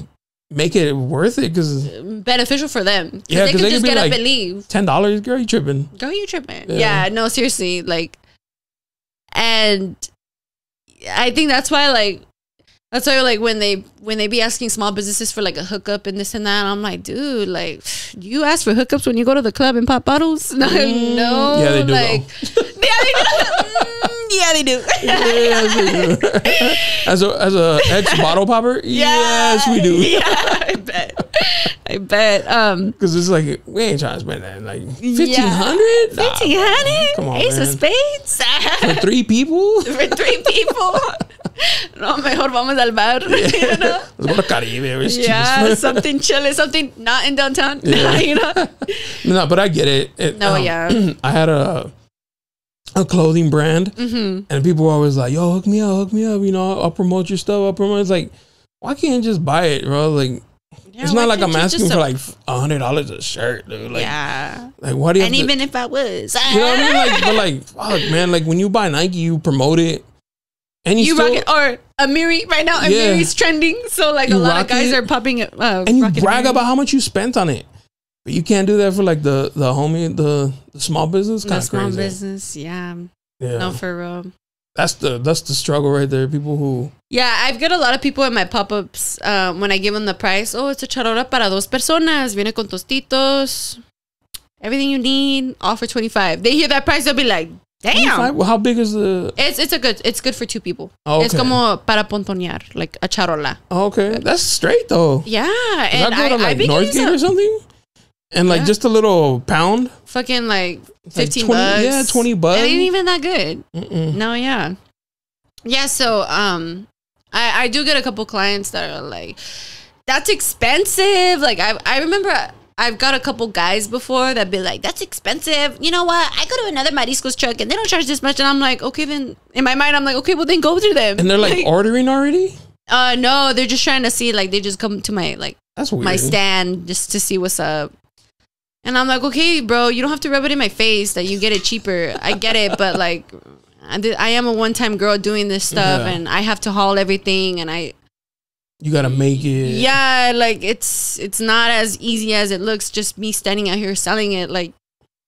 make it worth it because beneficial for them. Yeah, they could just get like up and leave. $10, girl, you tripping? Girl, you tripping? Yeah, no, seriously, like, and I think that's why like when they be asking small businesses for like a hookup and this and that, I'm like, dude, like, do you ask for hookups when you go to the club and pop bottles? No, no. Yeah, they do. Like, yeah, they do. Yes, they do. As a ex bottle popper, yes, we do. Yeah, I bet. Because it's like we ain't trying to spend that like $1,500. $1,500. Come on, Ace man. of spades For 3 people. For 3 people. No, mejor vamos al bar. You know? Let's go to Caribe. It's yeah, something chilling, something not in downtown. Yeah. You know. No, but I get it. I had a clothing brand, and people were always like, "Yo, hook me up. You know, I'll promote your stuff. It's like, why can't you just buy it, bro? Like, it's not like I'm asking for like $100 a shirt, dude. Like, like what do you? And even if I was, you know what I mean? Like, but like, fuck, man. Like when you buy Nike, you promote it, and you still, rock it. Or Amiri right now. Amiri's trending, so like a lot of guys are popping it, and you brag about how much you spent on it. But you can't do that for like the small business kind of crazy. Small business, yeah. No, for real. That's the struggle right there. People who I've got a lot of people in my pop-ups when I give them the price. Oh, it's a charola para 2 personas. Viene con tostitos. Everything you need, all for $25. They hear that price, they'll be like, damn. Well, how big is the? It's good for 2 people. Oh, okay. It's como para pontonear, like a charola. Oh, okay, that's straight though. Yeah, and I go to like Northgate or something. And like just a little pound, fucking like $15. 20, yeah, $20. It ain't even that good. No, yeah. So I do get a couple clients that are like, that's expensive. Like I remember I've got a couple guys before that be like, that's expensive. You know what? I go to another mariscos truck and they don't charge this much. And I'm like, okay, then in my mind I'm like, okay, well then go through them. And they're like ordering already? No, they're just trying to see, like they just come to my that's weird. My stand just to see what's up. And I'm like, okay, bro, you don't have to rub it in my face that you get it cheaper. I get it, but like, I am a one-time girl doing this stuff, and I have to haul everything, and you gotta make it. Yeah, like it's not as easy as it looks. Just me standing out here selling it. Like,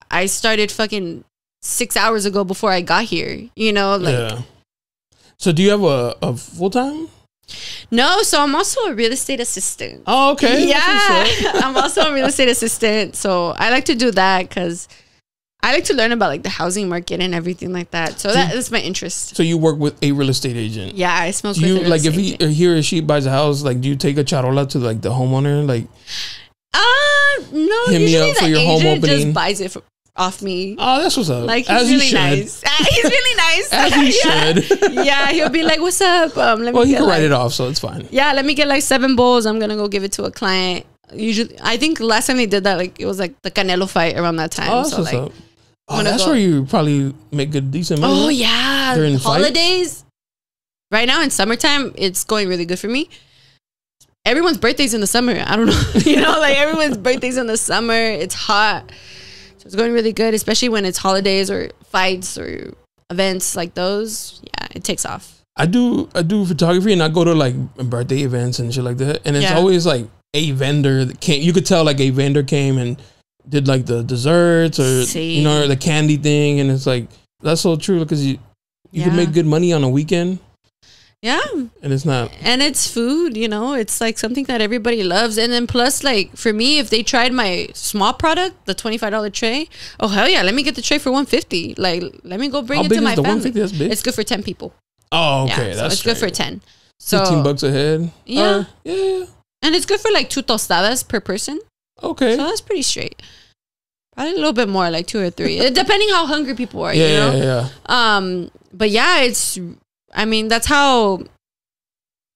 I started fucking 6 hours ago before I got here. You know, like. Yeah. So do you have a full time? No, so I'm also a real estate assistant. Oh, okay. Yeah, I'm also a real estate assistant. So I like to do that because I like to learn about like the housing market and everything like that. So that's my interest. So you work with a real estate agent? Yeah, I smoke with a real estate agent. If he or she buys a house, like, do you take a charola to like the homeowner? Like, no, hit me up for your home opening. Just buys it off me. Oh, that's what's up. Like, he's really nice. He's really nice. As he should. Yeah, he'll be like, what's up? Well, he can write it off, so it's fine. Yeah, let me get like 7 bowls. I'm going to go give it to a client. Usually, I think last time they did that, like, it was like the Canelo fight around that time. Oh, that's what's up. Oh, that's where you probably make good, decent money. Oh, yeah. During holidays. Right now in summertime, it's going really good for me. Everyone's birthday's in the summer. I don't know. You know, like everyone's birthday's in the summer. It's hot. So it's going really good, especially when it's holidays or fights or events like those. Yeah, it takes off. I do photography, and I go to like birthday events and shit like that. And it's always like a vendor that came. You could tell like a vendor came and did like the desserts or you know, or the candy thing. And it's like, that's so true because you can make good money on a weekend. Yeah. And it's not. And it's food, you know, it's like something that everybody loves. And then plus, like, for me, if they tried my small product, the $25 tray, oh, hell yeah, let me get the tray for $150. Like, let me go bring it to my family. That's big. It's good for 10 people. Oh, okay. Yeah, that's it's good for 10. So $15 a head. Yeah. Yeah. And it's good for like 2 tostadas per person. Okay. So that's pretty straight. Probably a little bit more, like 2 or 3, depending how hungry people are. Yeah, you know? yeah. But yeah,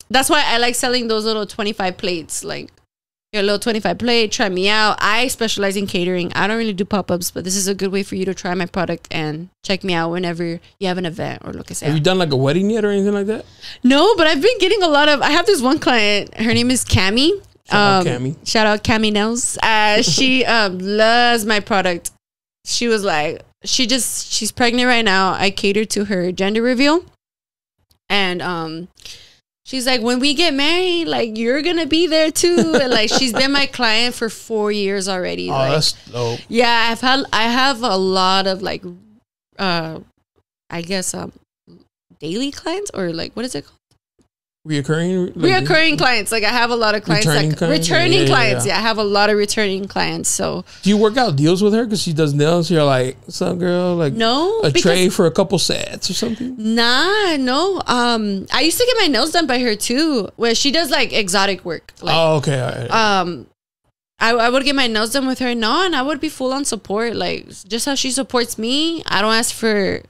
that's why I like selling those little 25 plates. Like your little 25 plate, try me out. I specialize in catering. I don't really do pop-ups, but this is a good way for you to try my product and check me out whenever you have an event or lo que sea. Have you done like a wedding yet or anything like that? No, but I've been getting I have this one client. Her name is Cami. Shout out Cami. Shout out Cami Nails. She loves my product. She was like, she's pregnant right now. I catered to her gender reveal. And she's like, when we get married, like you're gonna be there too. And like she's been my client for 4 years already. Oh, like, that's dope. Yeah, I have a lot of like I guess daily clients, or like what is it called? Reoccurring clients. Like I have a lot of clients. Returning clients. Yeah, I have a lot of returning clients. So do you work out deals with her because she does nails? You're like, what's up, girl? Like no, a tray for a couple sets or something? Nah, no. I used to get my nails done by her too, where she does like exotic work. Like, oh, okay. All right. I would get my nails done with her. No, and I would be full on support. Like just how she supports me. I don't ask for.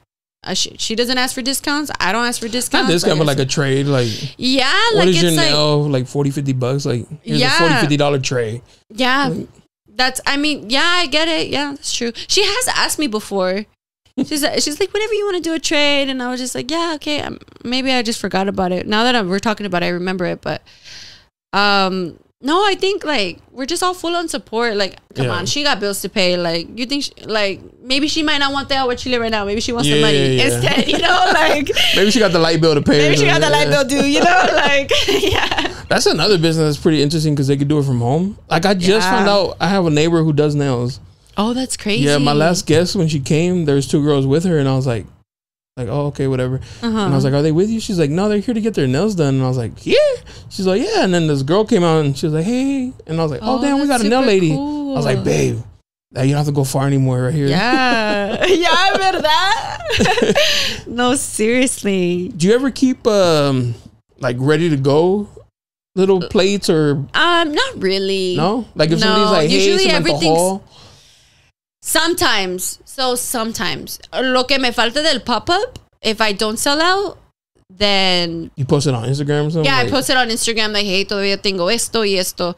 She doesn't ask for discounts. I don't ask for discounts. Not discount, but like a trade. Like yeah, what like is your it's nail? Like $40-$50. Like here's a $40-$50 tray. Yeah, like, I get it. Yeah, that's true. She has asked me before. She's like, whenever you want to do a trade, and I was just like, yeah, okay. Maybe I just forgot about it. Now that we're talking about it, I remember it. But no, I think like we're just all full on support. Like, come on, she got bills to pay. Like, you think maybe she might not want the Aguachile right now. Maybe she wants the money instead. You know, like maybe she got the light bill to pay. Maybe she got the light bill due. You know, like yeah. That's another business that's pretty interesting because they could do it from home. Like I just found out I have a neighbor who does nails. Oh, that's crazy. Yeah, my last guest when she came, there's 2 girls with her, and I was like, oh, okay, whatever. And I was like, are they with you? She's like, no, they're here to get their nails done. And I was like, yeah. She's like, yeah. And then this girl came out and she was like, hey. And I was like, oh damn, we got a nail lady. Cool. I was like, babe, you don't have to go far anymore right here. Yeah. Yeah, I remember that. No, seriously. Do you ever keep like ready to go little plates or? Not really. No? Like if somebody's like, hey, usually everything's hall. Sometimes. So sometimes. Lo que me falta del pop-up, if I don't sell out, then... You post it on Instagram or something? Yeah, I post it on Instagram like, hey, todavía tengo esto y esto.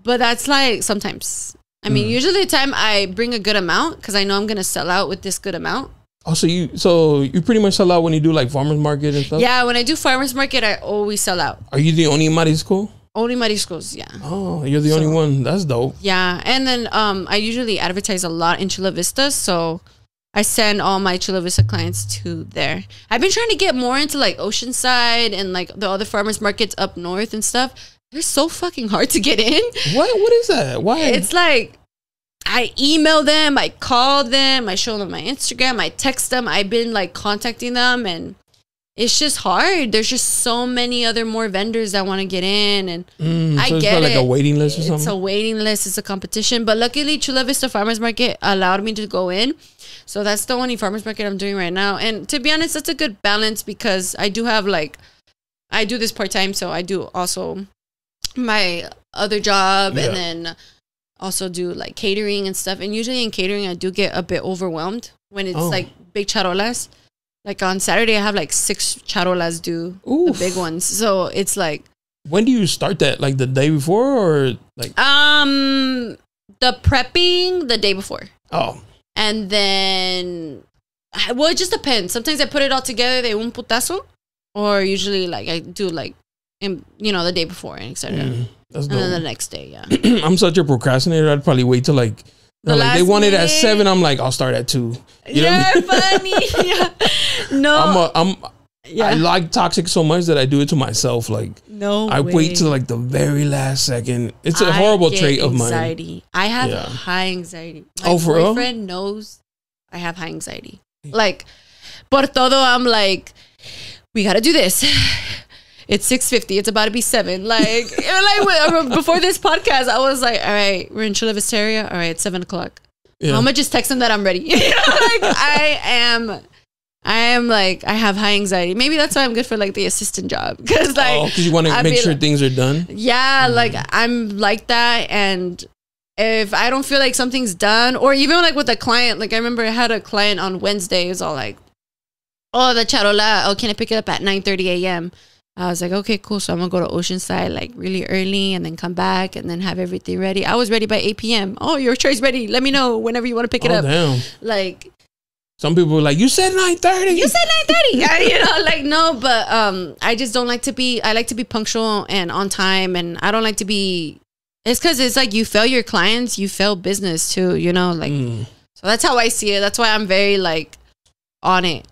But that's like sometimes. I mean, usually the time I bring a good amount because I know I'm going to sell out with this good amount. Oh, so you pretty much sell out when you do like farmers market and stuff? Yeah, when I do farmers market, I always sell out. Are you the only marisco? Only mariscos, yeah. Oh, you're the only one. That's dope. Yeah, and then I usually advertise a lot in Chula Vista, so I send all my Chula Vista clients to there. I've been trying to get more into like Oceanside and like the other farmers markets up north and stuff. They're so fucking hard to get in. What is that? Why? It's like I email them, I call them, I show them my Instagram, I text them. I've been like contacting them and it's just hard. There's just so many other more vendors that want to get in, and I so get it. Like a waiting list or something. It's a waiting list. It's a competition, but luckily, Chula Vista Farmers Market allowed me to go in, so that's the only farmers market I'm doing right now. And to be honest, that's a good balance because I do have I do this part time, so I do also my other job, and then also do like catering and stuff. And usually in catering, I do get a bit overwhelmed when it's like big charolas. Like on Saturday, I have like 6 charolas due, the big ones. So it's like. When do you start that? Like the day before or like? The prepping the day before. Oh. And then, well, it just depends. Sometimes I put it all together de un putazo, or usually like I do like, the day before and etc. That's dope. And then the next day, yeah. I'm such a procrastinator. I'd probably wait till like. They want it at 7. I'm like, I'll start at 2. You're funny. Yeah. No. I like toxic so much that I do it to myself. Like, I wait till like the very last second. It's a horrible trait of mine. Anxiety. I have high anxiety. My for real? My boyfriend knows I have high anxiety. Like, por todo, I'm like, we gotta do this. It's 6:50. It's about to be 7. Like before this podcast, I was like, all right, we're in Chula Vista area. All right, it's 7 o'clock. Yeah. I'm gonna just text him that I'm ready. Like, I am like, I have high anxiety. Maybe that's why I'm good for like the assistant job. Because like, because you want to make sure things are done. Yeah, like I'm like that. And if I don't feel like something's done, or even like with a client, like I remember I had a client on Wednesday. It was all like, oh, the charola. Oh, can I pick it up at 9:30 a.m.? I was like, okay, cool. So I'm going to go to Oceanside like really early and then come back and then have everything ready. I was ready by 8 p.m. Oh, your tray's ready. Let me know whenever you want to pick it up. Damn. Like, some people were like, you said 9:30. You said 9:30. You know, like, no, but I just don't like to be, I like to be punctual and on time. And I don't like to be, it's because it's like you fail your clients, you fail business too, you know, like, so that's how I see it. That's why I'm very like on it.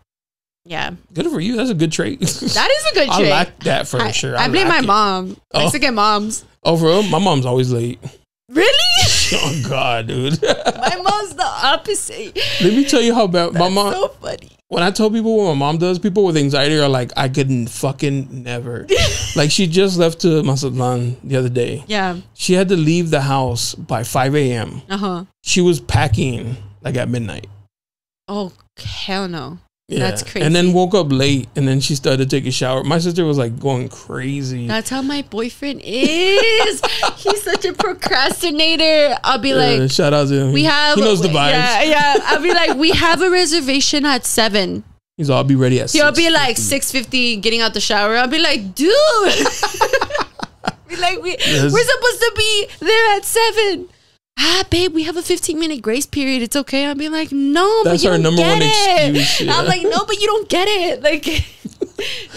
Yeah. Good for you. That's a good trait. That is a good trait. I like that for sure. I blame my mom. Mexican moms. Oh, for real? My mom's always late. Really? Oh, God, dude. My mom's the opposite. Let me tell you how bad my mom. So funny. When I tell people what my mom does, people with anxiety are like, I couldn't fucking never. Like, she just left to Mazatlan the other day. Yeah. She had to leave the house by 5 a.m. She was packing like at midnight. Oh, hell no. Yeah. That's crazy. And then woke up late and then she started to take a shower. My sister was like going crazy. That's how my boyfriend is. He's such a procrastinator. I'll be like, shout out to him. He knows the vibes. Yeah. I'll be like, we have a reservation at 7. He's all, I'll be ready at 6. He'll be like 6:50 getting out the shower. I'll be like, dude. Be like, we're supposed to be there at 7. Babe, we have a 15-minute grace period. It's okay. I'll be like, no, that's but you our don't number get one it. excuse. Yeah. I'm like, no, but you don't get it. Like,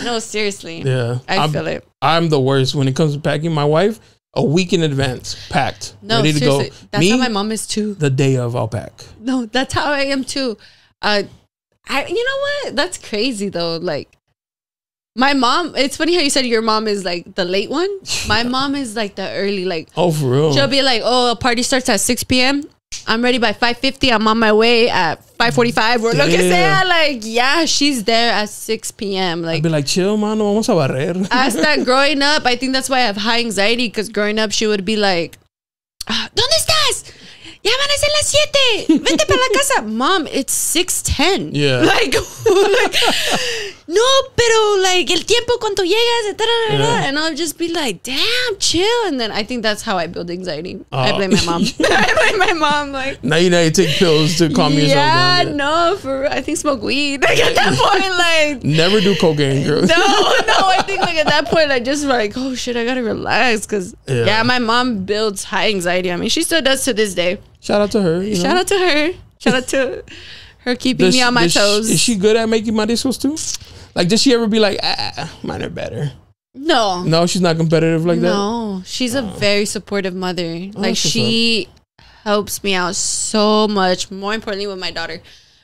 no, seriously. Yeah, I feel it. I'm the worst when it comes to packing. My wife, a week in advance, packed, ready to go. That's how my mom is too. The day of, I'll pack. No, that's how I am too. You know what? That's crazy though. Like, my mom, it's funny how you said your mom is like the late one. My mom is like the early, like, oh, for real? She'll be like, oh, a party starts at 6 p.m. I'm ready by 5:50. I'm on my way at 5:45. Or look at like, yeah, she's there at 6 p.m. Like, I'd be like, chill, mano, vamos a barrer. Hasta growing up, I think that's why I have high anxiety, because growing up, she would be like, ¿Dónde estás? Ya van a ser las 7. Vete para la casa. Mom, it's 6:10. Yeah. Like, no, pero like, el tiempo cuando llegas, and I'll just be like, damn, chill. And then I think that's how I build anxiety. I blame my mom. I blame my mom. Like, now you take pills to calm yourself down. Yeah, no, I think smoke weed. Like, at that point, like, never do cocaine, girl. No, I think like at that point, I just like, oh shit, I gotta relax, because my mom builds high anxiety. I mean, she still does to this day. Shout out to her. Shout out to her. Shout out to her keeping me on my toes. Is she good at making mariscos too? Like, does she ever be like, mine are better? No, she's not competitive like that. No, she's a very supportive mother. Like, she helps me out so much. More importantly, with my daughter,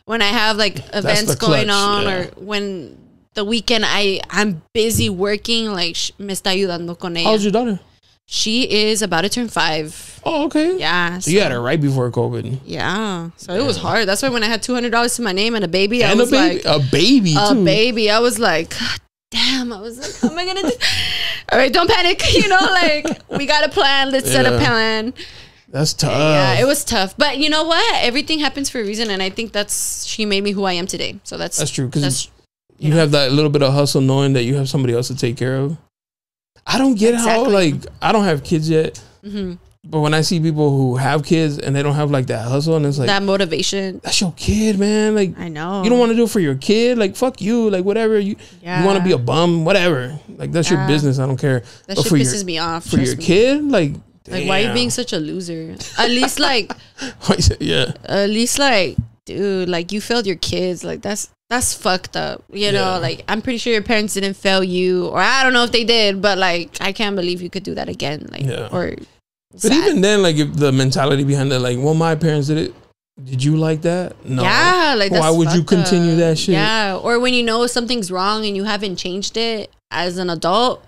when I have like events going on, or when the weekend I'm busy working, like, me está ayudando con ella. How's your daughter? She is about to turn 5. Oh, okay. Yeah. So you had her right before COVID. Yeah. So it was hard. That's why when I had $200 to my name and a baby, I was like, a baby. I was like, God damn. I was like, how am I gonna do? All right, don't panic. You know, like, we got a plan. Let's set a plan. That's tough. Yeah, it was tough. But you know what? Everything happens for a reason, and I think she made me who I am today. So that's true, because you have that little bit of hustle knowing that you have somebody else to take care of. I don't get how, like, I don't have kids yet. But when I see people who have kids and they don't have like that hustle, and it's like that motivation, that's your kid, man. Like, I know you don't want to do it for your kid. Like, fuck you. Like, whatever you want to be a bum, whatever. Like, that's your business. I don't care. That shit pisses me off. For your kid, like why are you being such a loser? At least like, At least like, dude, like, you failed your kids. Like, that's fucked up. You know, like, I'm pretty sure your parents didn't fail you, or I don't know if they did, but like, I can't believe you could do that again. Like, or. But even then, like, if the mentality behind it, like, well, my parents did it. Did you like that? No. Yeah, like, why would you continue that shit? Yeah, or when you know something's wrong and you haven't changed it as an adult.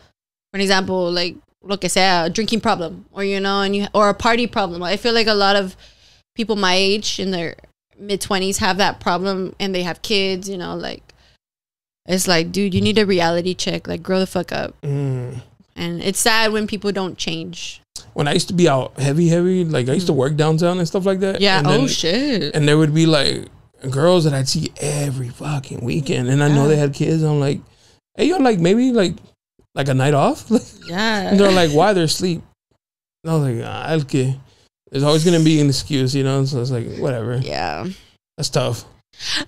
For example, like, lo que sea, a drinking problem, or you know, or a party problem. I feel like a lot of people my age in their mid-20s have that problem, and they have kids. You know, like, it's like, dude, you need a reality check. Like, grow the fuck up. And it's sad when people don't change. When I used to be out heavy, like, I used to work downtown and stuff like that. Yeah. And then, shit. And there would be like, girls that I'd see every fucking weekend, and I know they had kids. I'm like, hey, yo, like maybe like a night off. Yeah. And they're like, why? They're asleep. And I was like, okay. There's always gonna be an excuse, you know. So it's like whatever. Yeah. That's tough.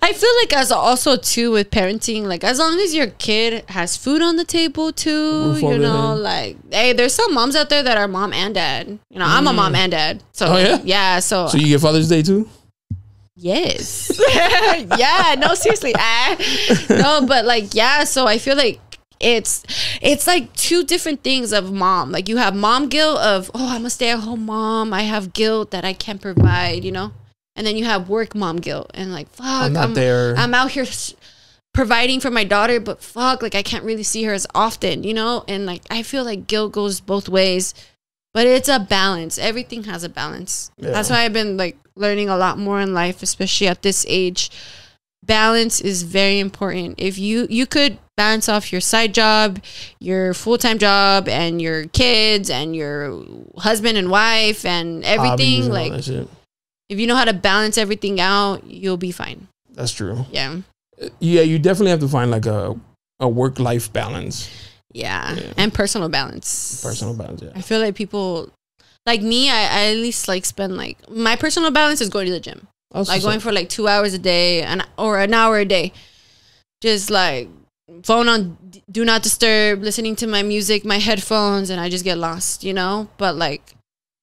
I feel like as also too with parenting, like as long as your kid has food on the table too, you know, like hey, there's some moms out there that are mom and dad. You know, I'm a mom and dad. So yeah. So you get Father's Day too? Yes. Yeah, no, seriously. No, but like, yeah, so I feel like it's like two different things of mom. Like you have mom guilt of, oh, I'm a stay-at-home mom. I have guilt that I can't provide, you know? And then you have work mom guilt and like, fuck, I'm out here providing for my daughter, but fuck, like I can't really see her as often, you know? And like, I feel like guilt goes both ways. But it's a balance. Everything has a balance. Yeah. That's why I've been like learning a lot more in life, especially at this age. Balance is very important. If you could balance off your side job, your full-time job, and your kids, and your husband and wife, and everything, and like if you know how to balance everything out, you'll be fine. That's true. Yeah. Yeah, you definitely have to find like a work-life balance. Yeah, and personal balance. Personal balance, yeah. I feel like people, like me, I at least like spend like, my personal balance is going to the gym. Like going for like 2 hours a day or an hour a day. Just like phone on do not disturb, listening to my music, my headphones, and I just get lost, you know? But like,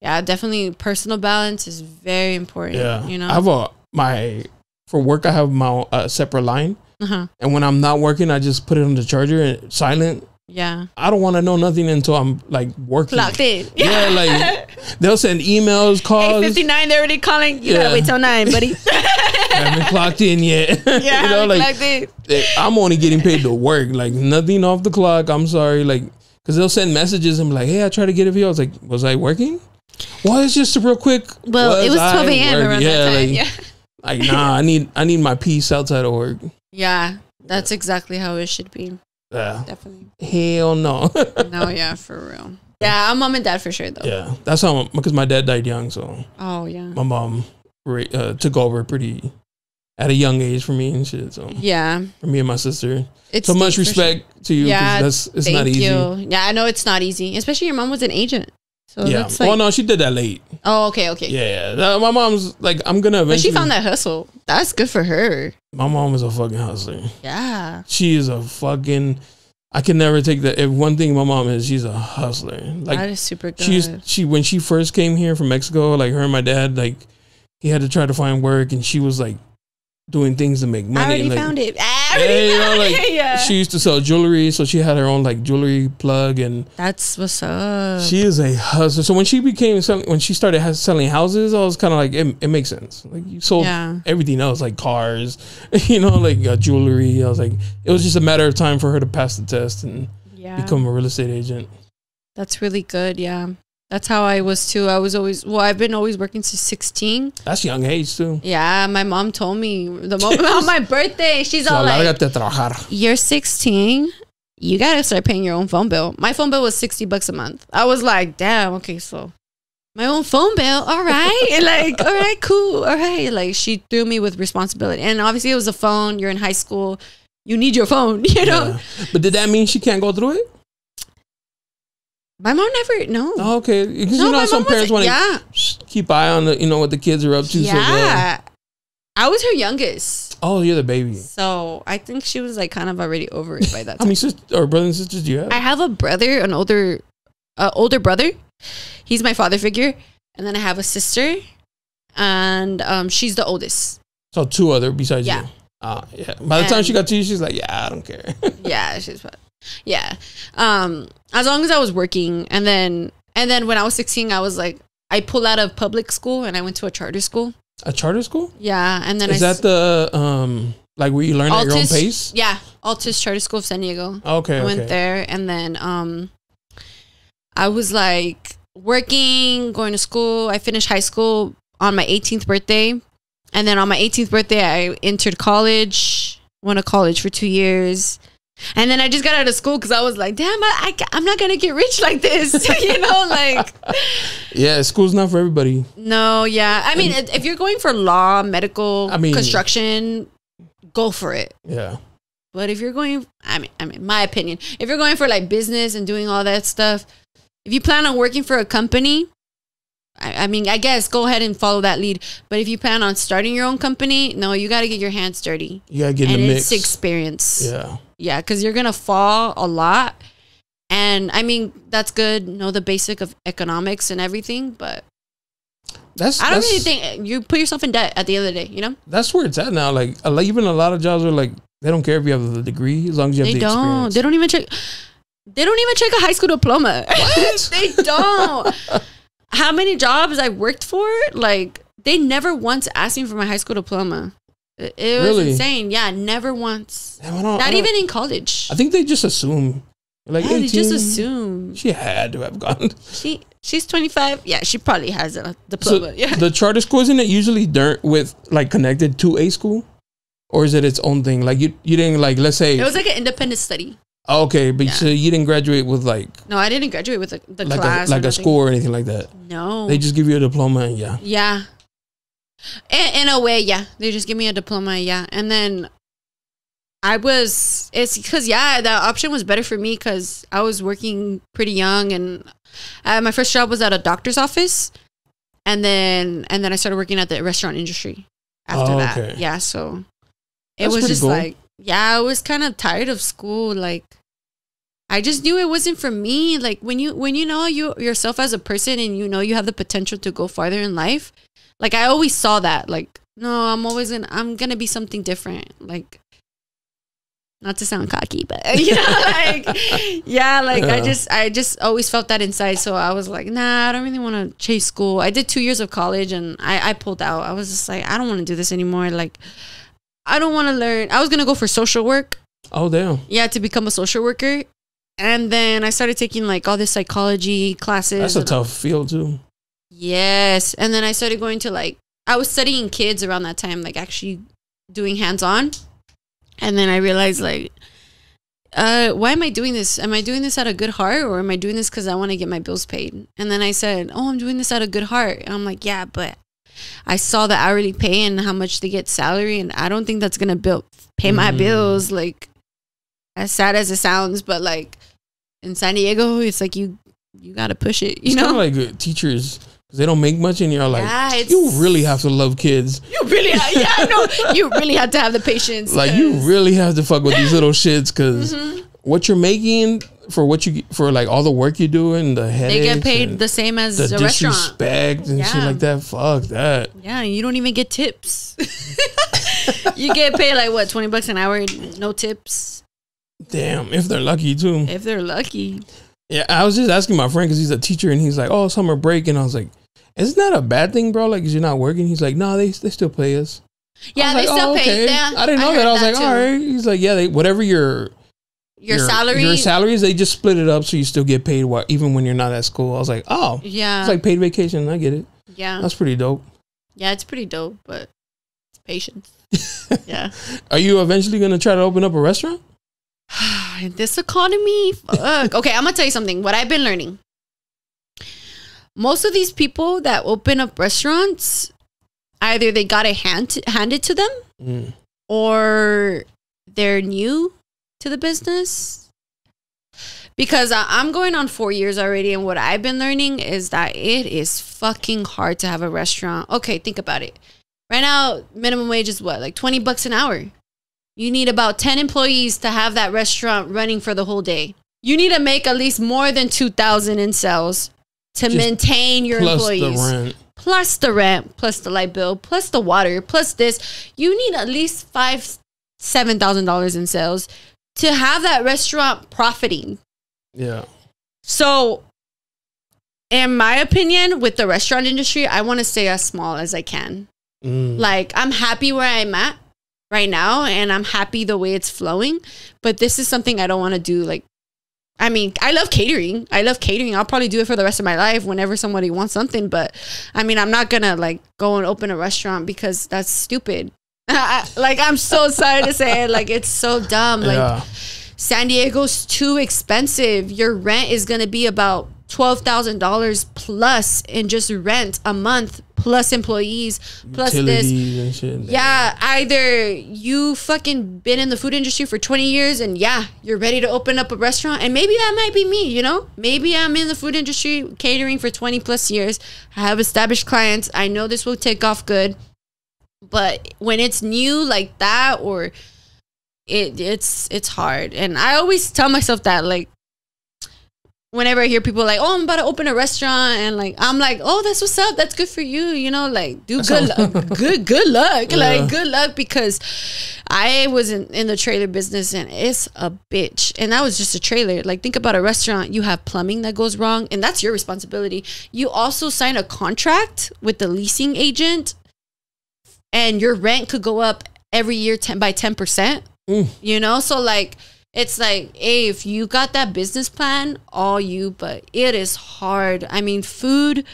yeah, definitely personal balance is very important, you know? I have for work, I have my separate line. And when I'm not working, I just put it on the charger and silent. Yeah. I don't want to know nothing until I'm like working. Clocked in. Yeah, like they'll send emails, calls. 8:59, they're already calling. You gotta wait till 9, buddy. I haven't clocked in yet. Yeah, you know, like clocked in. I'm only getting paid to work. Like nothing off the clock. I'm sorry. Like, because they'll send messages and be like, hey, I tried to get it for you. I was like, was I working? Well, it's just real quick. Well, it was 12 a.m. around that time. Like, nah, I need my peace outside of work. Yeah, that's exactly how it should be. Yeah, definitely. Hell no. No, yeah, for real. Yeah, I'm mom and dad for sure though. Yeah, that's how, because my dad died young, so. Oh yeah. My mom took over pretty at a young age for me and shit. So yeah, for me and my sister. It's so much respect to you. Yeah, it's not easy. Yeah, I know it's not easy, especially your mom was an agent. So yeah. That's like, well, no, she did that late. Oh, okay. Yeah. My mom's like, I'm gonna eventually. But she found that hustle. That's good for her. My mom is a fucking hustler. Yeah. She is a fucking. I can never take that. If one thing my mom is, she's a hustler. Like that is super good. She when she first came here from Mexico, like her and my dad, like he had to try to find work, and she was like doing things to make money. I already like, found it. She used to sell jewelry, so she had her own like jewelry plug, and that's what's up. She is a hustler. So when she started selling houses, I was kind of like, it makes sense. Like you sold everything else, like cars, you know, like jewelry. I was like, it was just a matter of time for her to pass the test and become a real estate agent. That's really good. Yeah. That's how I was too. I've been always working since 16. That's young age too. Yeah, my mom told me on my birthday, she's all like, you're 16, you gotta start paying your own phone bill. My phone bill was $60 a month. I was like, damn, okay, so my own phone bill, all right. And like, all right, cool, all right. Like she threw me with responsibility. And obviously it was a phone, you're in high school, you need your phone, you know? Yeah. But did that mean she can't go through it? My mom never, no. Oh, okay. Because you know some parents want to keep eye on the, what the kids are up to. Yeah. So I was her youngest. Oh, you're the baby. So I think she was like kind of already over it by that time. How many sisters or brothers and sisters do you have? I have a brother, an older brother. He's my father figure. And then I have a sister. And she's the oldest. So two other besides you? Yeah. By the time she got to you, she's like, yeah, I don't care. Yeah, she's fine. Yeah. As long as I was working, and then when I was 16, I was like, I pulled out of public school and I went to a charter school. A charter school? Yeah. And then is that the like where you learn at your own pace? Yeah, Altus Charter School of San Diego. Okay. I went there, and then I was like working, going to school. I finished high school on my 18th birthday, and then on my 18th birthday, I entered college. Went to college for 2 years. And then I just got out of school because I was like, damn, I'm not going to get rich like this. You know, like. Yeah, school's not for everybody. No, yeah. I mean, if you're going for law, medical, construction, go for it. Yeah. But if you're going, I mean, my opinion, if you're going for like business and doing all that stuff, if you plan on working for a company, I mean, I guess go ahead and follow that lead. But if you plan on starting your own company, no, you got to get your hands dirty. You got to get in the mix. And it's experience. Yeah. Yeah, because you're going to fall a lot. And I mean, that's good. Know the basic of economics and everything. But I don't really think you put yourself in debt at the end of the day, you know? That's where it's at now. Like, even a lot of jobs are like, they don't care if you have the degree as long as you have the experience. They don't even check a high school diploma. What? They don't. How many jobs I worked for, like, they never once asked me for my high school diploma. It was insane. Yeah, never once. Not even in college. I think they just assume. Like, yeah, 18, they just assume. She had to have gone. She's 25. Yeah, she probably has a diploma. So yeah. The charter school, isn't it usually connected to a school? Or is it its own thing? Like, you didn't, like, let's say. It was like an independent study. Okay, but so you didn't graduate with like... No, I didn't graduate with the like class. Like a school or anything like that. No. They just give you a diploma and yeah. Yeah. In a way, yeah. They just give me a diploma, yeah. And then it's because, yeah, the option was better for me because I was working pretty young and my first job was at a doctor's office. And then I started working at the restaurant industry after that. Okay. Yeah, so it was just cool. Like... Yeah, I was kind of tired of school. Like, I just knew it wasn't for me. Like, when you know yourself as a person and you know you have the potential to go farther in life, like, I always saw that. Like, no, I'm gonna be something different. Like, not to sound cocky, but you know, like, yeah, like yeah. I just always felt that inside. So I was like, nah, I don't really want to chase school. I did 2 years of college and I pulled out. I was just like, I don't want to do this anymore. Like, I don't want to learn. I was going to go for social work. Oh, damn. Yeah, to become a social worker. And then I started taking like all this psychology classes. That's a tough field too. Yes. And then I started going to like, I was studying kids around that time, like actually doing hands-on. And then I realized like, why am I doing this? Am I doing this out of good heart or am I doing this because I want to get my bills paid? And then I said, oh, I'm doing this out of good heart. And I'm like, yeah, but I saw the hourly pay and how much they get salary, and I don't think that's gonna pay my bills. Like, as sad as it sounds, but like in San Diego, it's like you gotta push it. You know, kind of like teachers because they don't make much, and you're like, you really have to love kids. You really, you really have to have the patience. Like, you really have to fuck with these little shits because what you're making. For like all the work you do and the headaches, they get paid the same as the a restaurant. Disrespect and shit like that. Fuck that. Yeah, you don't even get tips. You get paid like what, $20 an hour, no tips. Damn, if they're lucky too. If they're lucky. Yeah, I was just asking my friend because he's a teacher and he's like, "Oh, summer break," and I was like, "Isn't that a bad thing, bro? Like, 'cause you're not working?" He's like, "No, they still pay us." Yeah, they still pay. Yeah, I didn't know that. I was like, all right. He's like, yeah, whatever your salaries, they just split it up so you still get paid even when you're not at school. I was like, oh, yeah, it's like paid vacation. I get it. Yeah, that's pretty dope. Yeah, it's pretty dope, but it's patience. Yeah. Are you eventually gonna try to open up a restaurant? In this economy, fuck. Okay, I'm gonna tell you something. What I've been learning. Most of these people that open up restaurants, either they got it handed to them, or they're new to the business. Because I'm going on 4 years already, and what I've been learning is that it is fucking hard to have a restaurant. Okay, think about it. Right now, minimum wage is what, like $20 an hour. You need about 10 employees to have that restaurant running for the whole day. You need to make at least more than $2,000 in sales to maintain your employees. Plus the rent, plus the light bill, plus the water, plus this. You need at least $7,000 in sales to have that restaurant profiting. Yeah. So, in my opinion, with the restaurant industry, I want to stay as small as I can. Like, I'm happy where I'm at right now, and I'm happy the way it's flowing. But this is something I don't want to do. Like, I mean, I love catering. I'll probably do it for the rest of my life whenever somebody wants something. But, I mean, I'm not going to, like, go and open a restaurant because that's stupid. Like, I'm so sorry to say it. Like, it's so dumb. Like, San Diego's too expensive. Your rent is going to be about $12,000 plus in just rent a month, plus employees, plus utilities this. And shit. Yeah, either you fucking been in the food industry for 20 years and yeah, you're ready to open up a restaurant. And maybe that might be me, you know? Maybe I'm in the food industry catering for 20 plus years. I have established clients. I know this will take off good. But when it's new like that, or it's hard. And I always tell myself that, like, whenever I hear people like, oh, I'm about to open a restaurant, and like, I'm like, oh, that's what's up. That's good for you. You know, like, do good luck. Yeah. Like, good luck, because I was in the trailer business, and it's a bitch. And that was just a trailer. Like, think about a restaurant. You have plumbing that goes wrong, and that's your responsibility. You also sign a contract with the leasing agent, and your rent could go up every year by 10%. You know, so like, it's like, hey, if you got that business plan, but it is hard. I mean, food,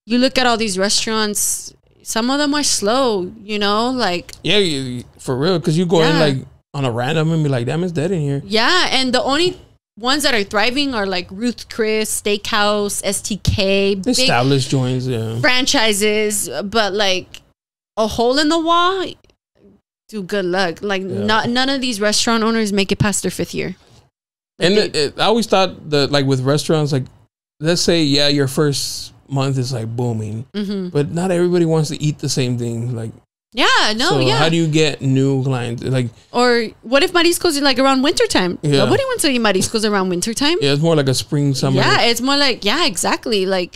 you look at all these restaurants, some of them are slow, you know, like. Yeah, for real, because you go in like on a random and be like, damn, it's dead in here. Yeah, and the only ones that are thriving are like Ruth Chris, Steakhouse, STK. Established joints, yeah. Franchises, but like a hole in the wall, do good luck. Like, none of these restaurant owners make it past their 5th year. Like, and I always thought that, like, with restaurants, like, let's say, yeah, your first month is like booming, but not everybody wants to eat the same thing. Like, how do you get new clients? Like, or what if mariscos is like around wintertime? Nobody wants to eat mariscos around wintertime. Yeah, it's more like a spring, summer. Yeah, it's more like, exactly. Like,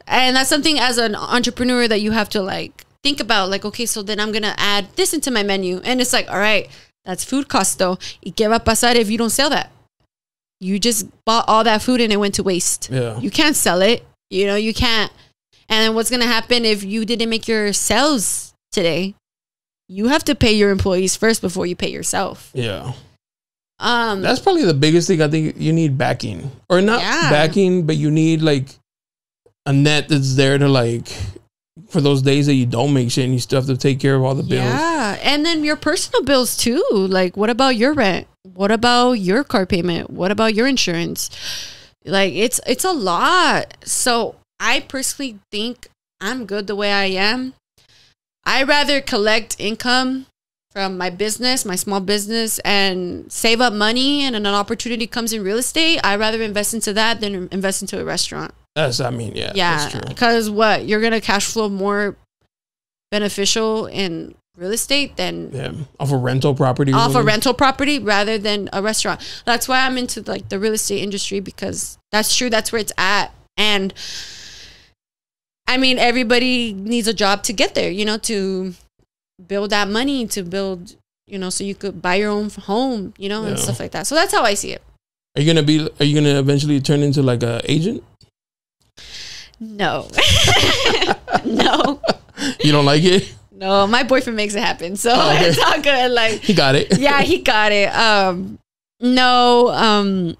and that's something as an entrepreneur that you have to like think about, like, okay, so then I'm going to add this into my menu. And it's like, all right, that's food cost though. ¿Y qué va a pasar if you don't sell that? You just bought all that food and it went to waste. Yeah. You can't sell it. You know, you can't. And then what's going to happen if you didn't make your sales today? You have to pay your employees first before you pay yourself. Yeah. That's probably the biggest thing. I think you need backing, or not backing, but you need like a net that's there to like, for those days that you don't make shit and you still have to take care of all the bills. Yeah. And then your personal bills too. Like, what about your rent? What about your car payment? What about your insurance? Like, it's a lot. So I personally think I'm good the way I am. I rather collect income from my business, my small business, and save up money, and an opportunity comes in real estate. I rather invest into that than invest into a restaurant. Yeah, because what, you're gonna cash flow more beneficial in real estate than off a rental property rather than a restaurant. That's why I'm into like the real estate industry, because that's true, that's where it's at. And I mean, everybody needs a job to get there, you know, to build that money, to build, you know, so you could buy your own home, you know, and stuff like that. So that's how I see it. Are you gonna eventually turn into like a agent? No. No. You don't like it? No, my boyfriend makes it happen, so it's all good. Like, he got it. Yeah, he got it. No,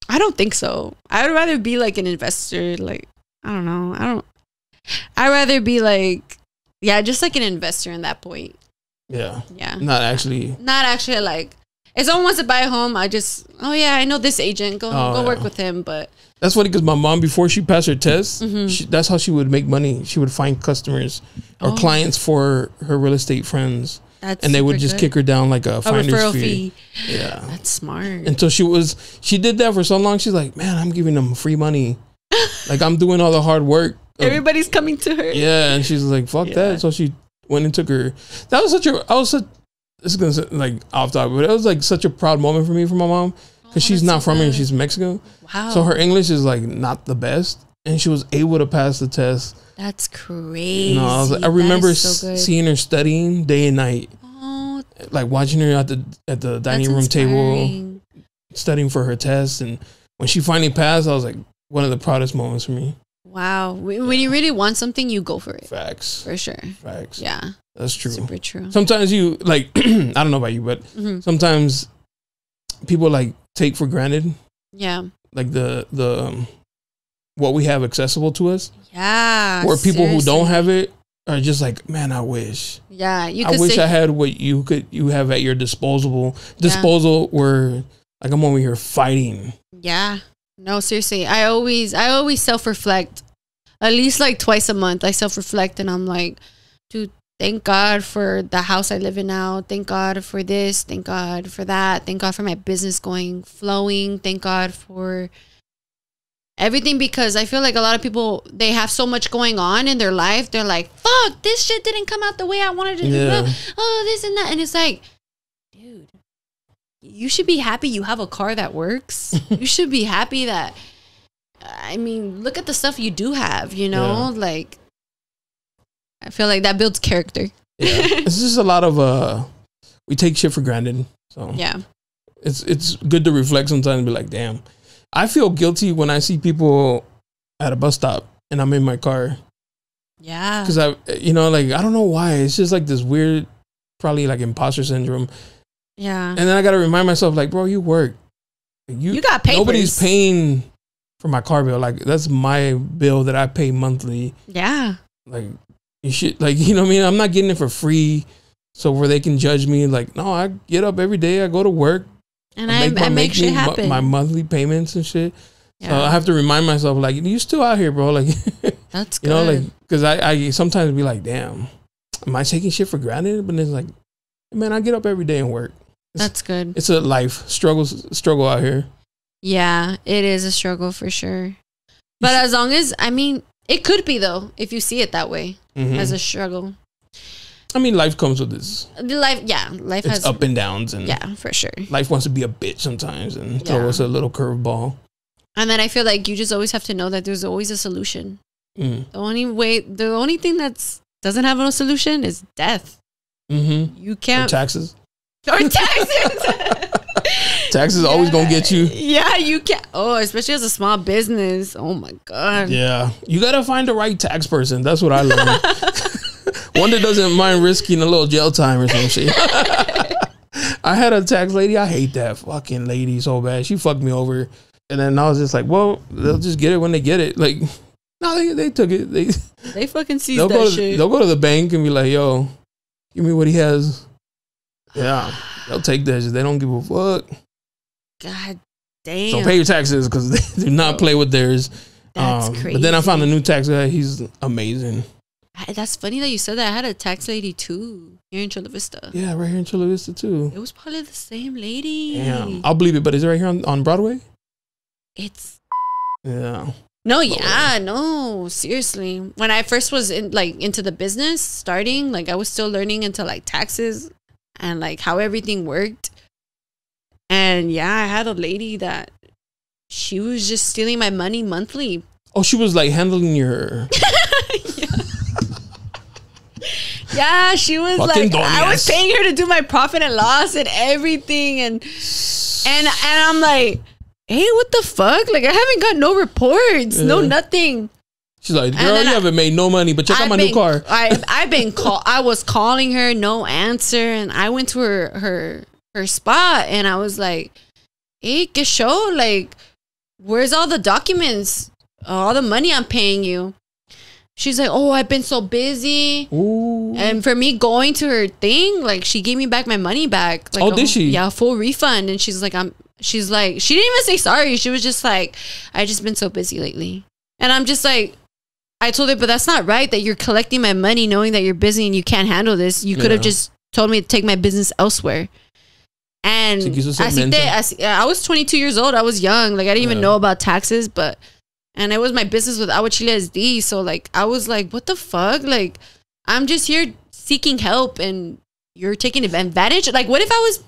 I don't think so. I would rather be like an investor. Like, I don't know. I'd rather be like, just like an investor in that point. Yeah. Not actually like, if someone wants to buy a home, I know this agent, go work with him. But that's funny, because my mom, before she passed her test, that's how she would make money. She would find customers or clients for her real estate friends. And they would just kick her down like a finder's fee. Yeah. That's smart. Until she did that for so long, she's like, man, I'm giving them free money. Like, I'm doing all the hard work. Everybody's coming to her. Yeah, and she's like, fuck that. So she went and took her. That was this is gonna sound like off topic, but it was like such a proud moment for me, for my mom, because she's not from here, she's Mexico. Wow. So her English is like not the best, and she was able to pass the test. That's crazy. You know, I remember seeing her studying day and night, like watching her at the dining room table, studying for her test, and when she finally passed, I was like, one of the proudest moments for me. Wow. When you really want something, you go for it. Facts. For sure. Facts. Yeah. That's true. Super true. Sometimes you like, I don't know about you, but sometimes people like take for granted. Yeah. Like the what we have accessible to us. Yeah. Or people who don't have it, are just like, man, I wish. Yeah, I wish I had what you have at your disposal where like I'm over here fighting. Yeah. No, seriously. I always self-reflect. At least like twice a month I self-reflect and I'm like, dude, thank God for the house I live in now. Thank God for this. Thank God for that. Thank God for my business flowing. Thank God for everything, because I feel like a lot of people, they have so much going on in their life. They're like, fuck, this shit didn't come out the way I wanted it to do. Oh, this and that. And it's like, dude, you should be happy you have a car that works. You should be happy that, I mean, look at the stuff you do have, you know? Yeah. Like, I feel like that builds character. Yeah. It's just a lot of, we take shit for granted. So yeah, it's good to reflect sometimes and be like, damn. I feel guilty when I see people at a bus stop and I'm in my car. Yeah. Because I don't know why. It's just like this weird, probably like imposter syndrome. Yeah. And then I got to remind myself, like, bro, you work. You got papers. Nobody's paying for my car bill. Like, that's my bill that I pay monthly. Yeah. Like, you should, like, you know what I mean? I'm not getting it for free. So where they can judge me, like, no, I get up every day. I go to work. And I make shit happen. My monthly payments and shit. Yeah. So I have to remind myself, like, you still out here, bro. Like, that's good. You know, like, because I sometimes be like, damn, am I taking shit for granted? But it's like, man, I get up every day and work. That's good. It's a life struggle out here. Yeah, it is a struggle for sure. But as long as, I mean, it could be though, if you see it that way, as a struggle. I mean, life comes with this. Life it's has up and downs, and yeah, for sure. Life wants to be a bitch sometimes and throw us a little curveball. And then I feel like you just always have to know that there's always a solution. The only thing that doesn't have no solution is death. You can't. Or taxes. Or taxes. Taxes always gonna get you. Yeah, you can't. Oh, especially as a small business. Oh my God. Yeah, you gotta find the right tax person. That's what I learned. One that doesn't mind risking a little jail time or some shit. I had a tax lady. I hate that fucking lady so bad. She fucked me over. And then I was just like, well, they'll just get it when they get it. Like, no, they took it. They fucking seized that shit. They'll go to the bank and be like, yo, give me what he has. Yeah, they'll take that shit. They don't give a fuck. God damn. So pay your taxes because they do not play with theirs. That's crazy. But then I found a new tax guy. He's amazing. That's funny that you said that. I had a tax lady too here in Chula Vista. Yeah, right here in Chula Vista too. It was probably the same lady. Damn, I'll believe it. But is it right here on Broadway? It's yeah. No, yeah, no, seriously. When I first was into the business starting, like I was still learning into like taxes and like how everything worked. And yeah, I had a lady that she was just stealing my money monthly. Oh, she was like handling your Yeah, she was fucking like, I was paying her to do my profit and loss and everything, and I'm like, hey, what the fuck? Like, I haven't got no reports, no nothing. She's like, girl, you haven't made no money, but check out my new car. I was calling her, no answer, and I went to her spot, and I was like, hey, que show? Like, where's all the documents? All the money I'm paying you. She's like, oh, I've been so busy. Ooh. And for me going to her thing, like, she gave me back my money back. Like, did she? Yeah, full refund. And she's like, she didn't even say sorry. She was just like, I just been so busy lately. And I'm just like, I told her, but that's not right that you're collecting my money knowing that you're busy and you can't handle this. You could have just told me to take my business elsewhere. And I was 22 years old. I was young. Like, I didn't even know about taxes, and it was my business with AguachileSD. So, like, I was like, what the fuck? Like, I'm just here seeking help and you're taking advantage. Like, what if I was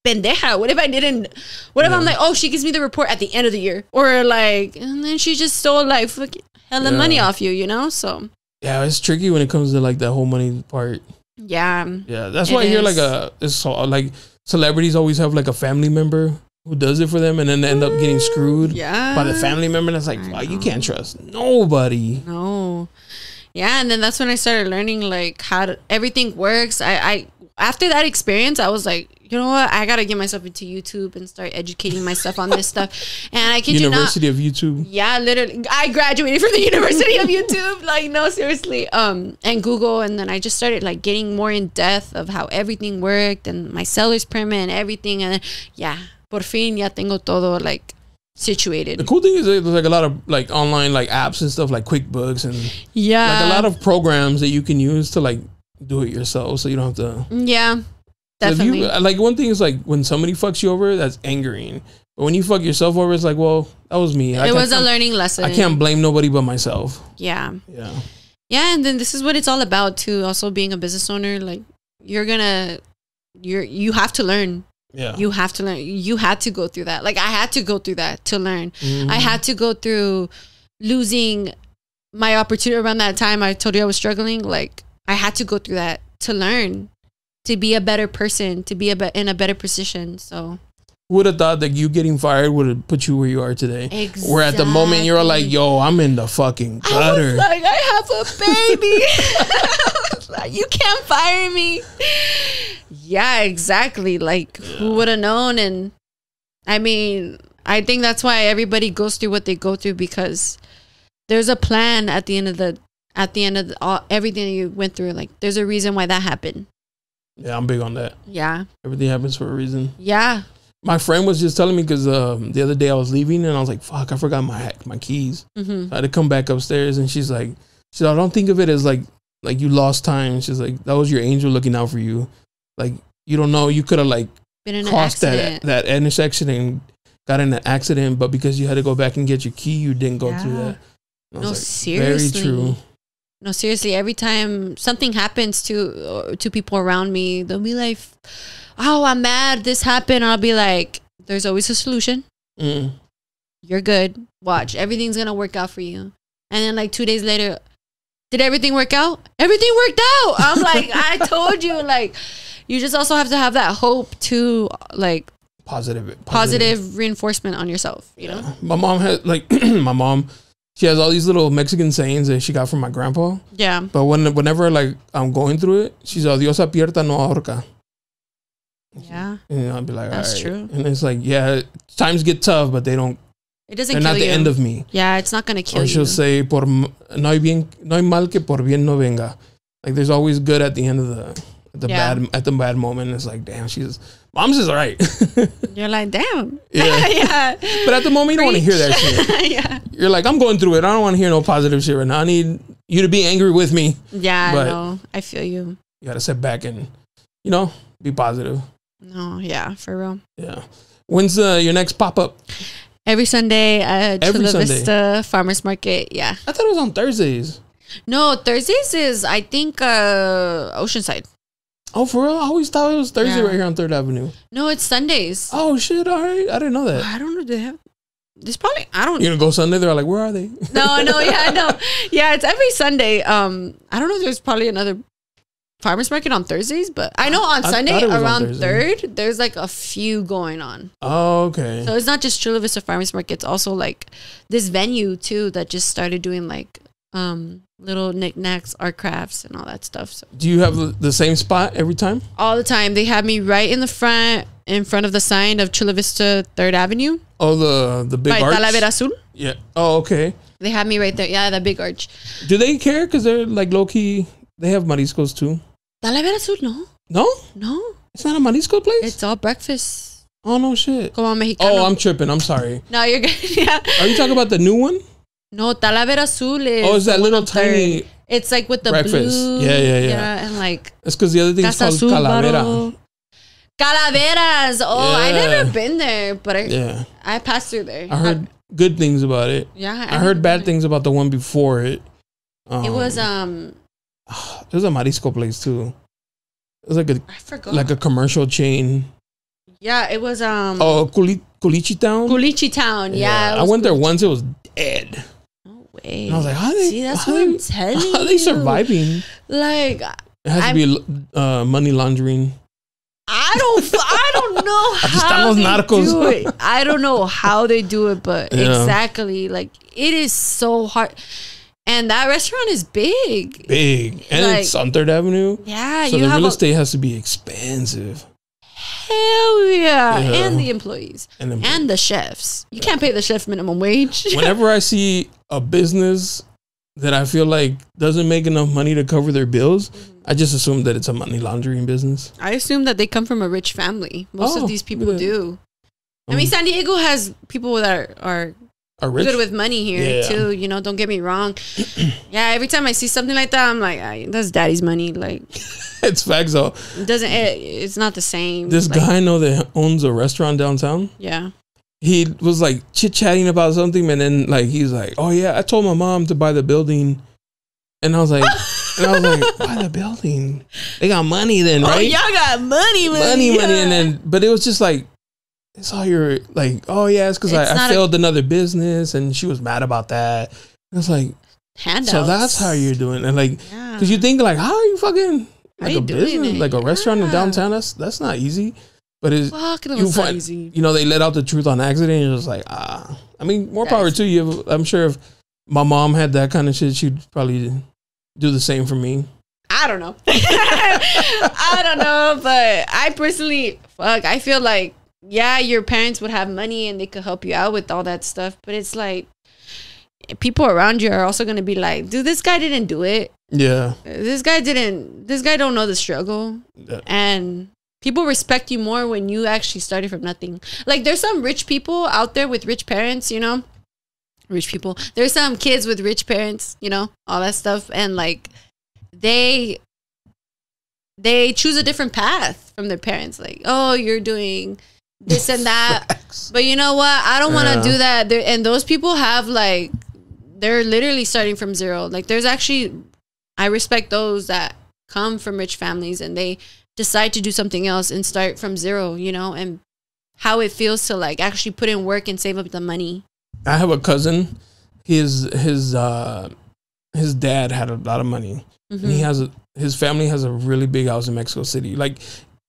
pendeja? What if I didn't? What if I'm like, oh, she gives me the report at the end of the year? Or, like, and then she just stole, like, fucking hella money off you, you know? So. Yeah, it's tricky when it comes to, like, that whole money part. Yeah. Yeah, that's why I hear, like, celebrities always have, like, a family member who does it for them, and then they end up getting screwed by the family member. That's like, wow, you can't trust nobody. No. Yeah, and then that's when I started learning like how everything works. I after that experience, I was like, you know what? I got to get myself into YouTube and start educating myself on this stuff. And I kid University of YouTube. Yeah, literally. I graduated from the University of YouTube. Like, no, seriously. And Google. And then I just started like getting more in depth of how everything worked and my seller's permit and everything. And then, yeah, por fin ya tengo todo like situated. The cool thing is there's like a lot of like online like apps and stuff like QuickBooks and like a lot of programs that you can use to like do it yourself, so you don't have to. Yeah, definitely. So like one thing is like when somebody fucks you over, that's angering. But when you fuck yourself over, it's like, well, that was me. It was a learning lesson. I can't blame nobody but myself. Yeah. Yeah. Yeah, and then this is what it's all about too. Also being a business owner, like you have to learn. Yeah. You have to learn. You had to go through that. Like I had to go through that to learn. Mm-hmm. I had to go through losing my opportunity around that time. I told you I was struggling. Like I had to go through that to learn, to be a better person, to be in a better position. So who would have thought that you getting fired would have put you where you are today? Exactly. Where at the moment you're like, yo, I'm in the fucking gutter. I was like, I have a baby. You can't fire me. Yeah, exactly. Like who would have known? And I mean, I think that's why everybody goes through what they go through, because there's a plan at the end of everything that you went through. Like there's a reason why that happened. Yeah, I'm big on that. Yeah. Everything happens for a reason. Yeah. My friend was just telling me because the other day I was leaving and I was like, fuck, I forgot my keys. Mm-hmm. So I had to come back upstairs and she's like, I don't think of it as like you lost time. She's like, that was your angel looking out for you. Like, you don't know, you could have like been in crossed that intersection and got in an accident, but because you had to go back and get your key, you didn't go through that. No, seriously. Very true. No, seriously. Every time something happens to people around me, they'll be like, oh, I'm mad this happened. And I'll be like, there's always a solution. Mm. You're good. Watch. Everything's going to work out for you. And then like 2 days later, did everything work out? Everything worked out. I'm like, I told you. Like, you just also have to have that hope to like positive reinforcement on yourself, you know? My mom had like, she has all these little Mexican sayings that she got from my grandpa. Yeah. But whenever like I'm going through it, she's like, Dios abierta no ahorca. Yeah. And I'll be like, that's all right. true. And it's like, yeah, times get tough, but they're not the end of me. Yeah, it's not going to kill you. Or she'll say, no hay mal que por bien no venga. Like there's always good at the end of the bad moment. It's like, damn, mom's just right. You're like, damn. Yeah. Yeah. But at the moment, you don't want to hear that shit. Yeah. You're like, I'm going through it. I don't want to hear no positive shit right now. I need you to be angry with me. Yeah, no, I feel you. You got to sit back and, be positive. No, yeah, for real. Yeah. When's your next pop-up? Every Sunday at Chula Vista Farmers Market. Yeah. I thought it was on Thursdays. No, Thursdays is, I think, Oceanside. Oh, for real? I always thought it was Thursday right here on 3rd Avenue. No, it's Sundays. Oh, shit. All right. I didn't know that. I don't know. They have... There's probably... I don't... You're going to go Sunday? They're like, where are they? No. Yeah, it's every Sunday. I don't know if there's probably another farmers market on Thursdays, but I know on Sunday around 3rd, there's like a few going on. Oh, okay. So it's not just Chula Vista Farmers Market. It's also like this venue too that just started doing like little knickknacks, art crafts, and all that stuff. So. Do you have the same spot every time? All the time. They have me right in front of the sign of Chula Vista 3rd Avenue. Oh, the big arch? Talavera Azul. Yeah. Oh, okay. They have me right there. Yeah, that big arch. Do they care? Because they're like low-key, they have mariscos too. Talavera Azul, no. No? No. It's not a marisco place? It's all breakfast. Oh, no shit. Como Mexicano. Oh, I'm tripping. I'm sorry. No, you're good. Yeah. Are you talking about the new one? No, Talavera Azul is... Oh, it's that little tiny... It's like with the breakfast. blue... Yeah. And like... It's because the other thing is called Calavera. Calaveras. Oh, I never been there, but I passed through there. I heard good things about it. Yeah. I heard bad things about the one before it. It was... It was a marisco place too. It was I forgot. like a commercial chain. Yeah, it was Culichi Town. Culichi Town, yeah. I went there once. It was dead. No way. And I was like, how are they? See, that's what I'm telling you. How are they surviving? Like, it has to be money laundering. I don't know how they do it. I don't know how they do it, but exactly, like it is so hard. And that restaurant is big. Big. And like, it's on 3rd Avenue. Yeah. So the real estate has to be expensive. Hell yeah. And the employees. And the chefs. You can't pay the chef minimum wage. Whenever I see a business that I feel like doesn't make enough money to cover their bills, I just assume that it's a money laundering business. I assume that they come from a rich family. Most of these people do. I mean, San Diego has people that are rich, good with money here too. You know, don't get me wrong. Yeah, every time I see something like that, I'm like, that's daddy's money. Like, it's facts though. It's not the same. This guy I know that owns a restaurant downtown. Yeah. He was like chit chatting about something, and then like he's like, "Oh yeah, I told my mom to buy the building," and I was like, "Buy the building? They got money then, right? Oh, y'all got money, and then, but it was just like." It's all you're like, oh yeah, it's because I failed another business and she was mad about that. It's like, handouts. So that's how you're doing. And like, because you think like, how are you fucking like a business, like a restaurant in downtown? That's not easy. But it's not easy. You know, they let out the truth on accident. And you're just like, I mean, more power to you. I'm sure if my mom had that kind of shit, she'd probably do the same for me. I don't know. I don't know, but I personally, I feel like, yeah, your parents would have money and they could help you out with all that stuff. But it's like people around you are also going to be like, dude, this guy didn't do it. Yeah. This guy don't know the struggle. Yeah. And people respect you more when you actually started from nothing. Like there's some rich people out there with rich parents, you know, rich people. There's some kids with rich parents, you know, all that stuff. And like they choose a different path from their parents. Like, oh, you're doing this and that. But you know what? I don't want to do that. And those people have like, they're literally starting from zero. Like there's actually, I respect those that come from rich families and they decide to do something else and start from zero, you know, and how it feels to like actually put in work and save up the money. I have a cousin. His dad had a lot of money. Mm-hmm. And his family has a really big house in Mexico City. Like,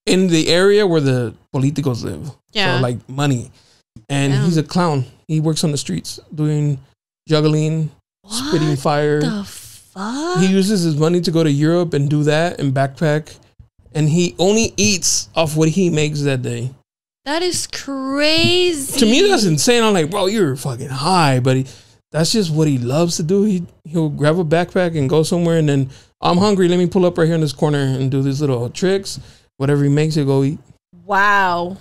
in the area where the politicos live. Yeah. So like money. And he's a clown. He works on the streets doing juggling, spitting fire. What the fuck? He uses his money to go to Europe and do that and backpack. And he only eats off what he makes that day. That is crazy. To me, that's insane. I'm like, bro, you're fucking high. But that's just what he loves to do. He'll grab a backpack and go somewhere and then, I'm hungry. Let me pull up right here in this corner and do these little tricks. Whatever he makes, he'll go eat. Wow.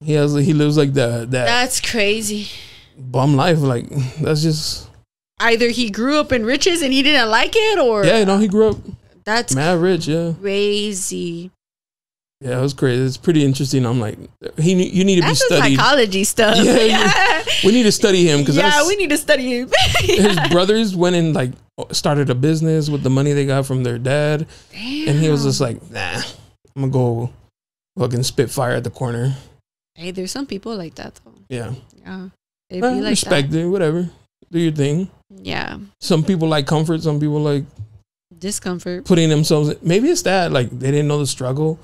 He lives like that. That's crazy. Bum life. Like, that's just. Either he grew up in riches and he didn't like it, or. Yeah, no, he grew up. That's mad rich, yeah. Crazy. Yeah, it was crazy. It's pretty interesting. I'm like, you need to be studied. That's psychology stuff. Yeah. We need to study him. We need to study him. His brothers went and like started a business with the money they got from their dad. Damn. And he was just like, nah. I'm gonna go fucking spit fire at the corner. Hey, there's some people like that though. Yeah. Yeah. They be like respect it, whatever. Do your thing. Yeah. Some people like comfort, some people like discomfort. Putting themselves in. Maybe it's that, like they didn't know the struggle.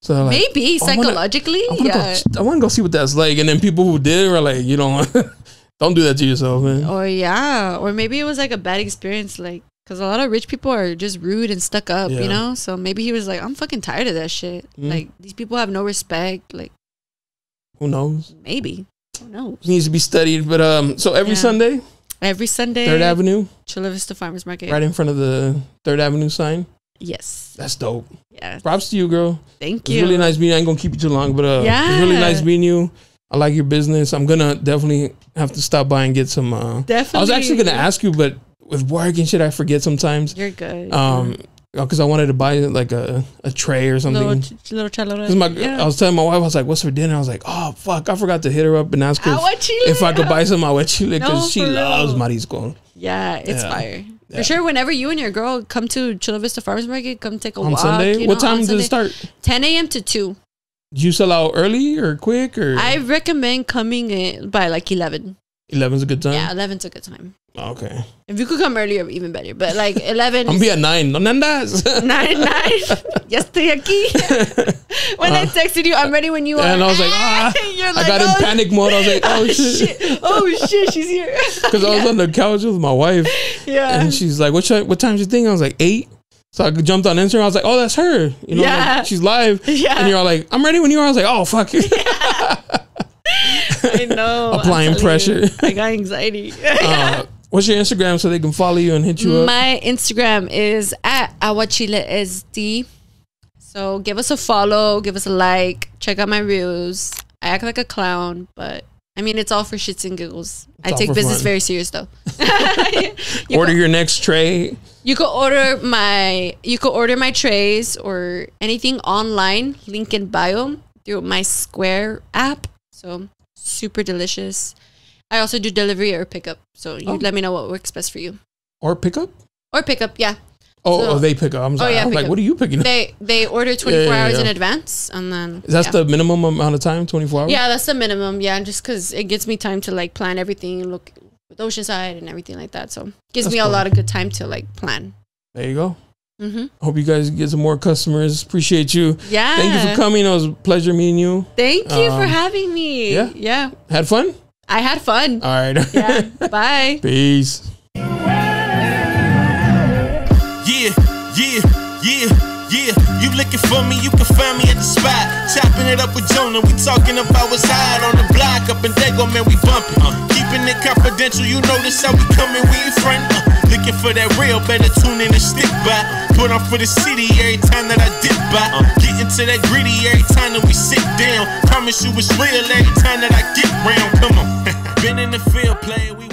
So like, maybe psychologically. I wanna go see what that's like. And then people who did were like, you know, don't do that to yourself, man. Or maybe it was like a bad experience, like because a lot of rich people are just rude and stuck up, you know? So maybe he was like, I'm fucking tired of that shit. Like, these people have no respect. Like, who knows? Maybe. Who knows? It needs to be studied. But so every Sunday? Every Sunday. 3rd Avenue? Chula Vista Farmers Market. Right in front of the 3rd Avenue sign? Yes. That's dope. Yeah. Props to you, girl. Thank you. It's really nice meeting you. I ain't going to keep you too long, but it's really nice meeting you. I like your business. I'm going to definitely have to stop by and get some. Definitely. I was actually going to ask you, but with work and shit, I forget sometimes. You're good. Because I wanted to buy like a tray or something. Little chalora. I was telling my wife, I was like, what's for dinner? I was like, oh, fuck. I forgot to hit her up and ask her if I could buy some aguachile because she loves marisco. Yeah, it's fire. Yeah. For sure, whenever you and your girl come to Chula Vista Farmers Market, come take a walk. On Sunday? What time does it start? 10 a.m. to 2. Do you sell out early or quick? Or I recommend coming in by like 11. 11's a good time? Yeah, 11's a good time. Okay. If you could come earlier, even better. But like 11. I'm be at 9. No nandas. 9. Ya estoy aquí. When I texted you, I'm ready when you are. And I was like, You're I got in panic mode. I was like, oh shit. Oh shit, she's here. Because I was on the couch with my wife. Yeah. And she's like, what time's your thing? I was like, 8. So I jumped on Instagram. I was like, oh, that's her. You know, like, she's live. Yeah. And you're all like, I'm ready when you are. I was like, oh, fuck. I know. Applying pressure. I got anxiety. What's your Instagram so they can follow you and hit you up? My Instagram is at AguachileSD. So give us a follow, give us a like, check out my reels. I act like a clown, but I mean, it's all for shits and giggles. I take business very serious though. Order your next tray. You could order my trays or anything online, link in bio, through my Square app. So super delicious. I also do delivery or pickup. So you let me know what works best for you. Or pickup? Or pickup, yeah. Oh, they pick up. I'm sorry. I'm like, what are you picking up? They order 24 hours in advance, and then that's the minimum amount of time, 24 hours. Yeah, that's the minimum. Yeah, just because it gives me time to like plan everything and look with Oceanside and everything like that. So it gives me a lot of good time to like plan. There you go. Hope you guys get some more customers. Appreciate you. Yeah. Thank you for coming. It was a pleasure meeting you. Thank you for having me. Yeah. Yeah. Had fun? I had fun. All right. Yeah. Bye. Peace. Yeah, you looking for me, you can find me at the spot. Chopping it up with Jonah, we talking about what's hot on the block. Up in Dago, man, we bumping. Keeping it confidential, you know this how we coming, we in front. Looking for that real, better tune in and stick by. Put on for the city every time that I dip by. Getting to that gritty every time that we sit down. Promise you it's real every time that I get round, come on. Been in the field playing, we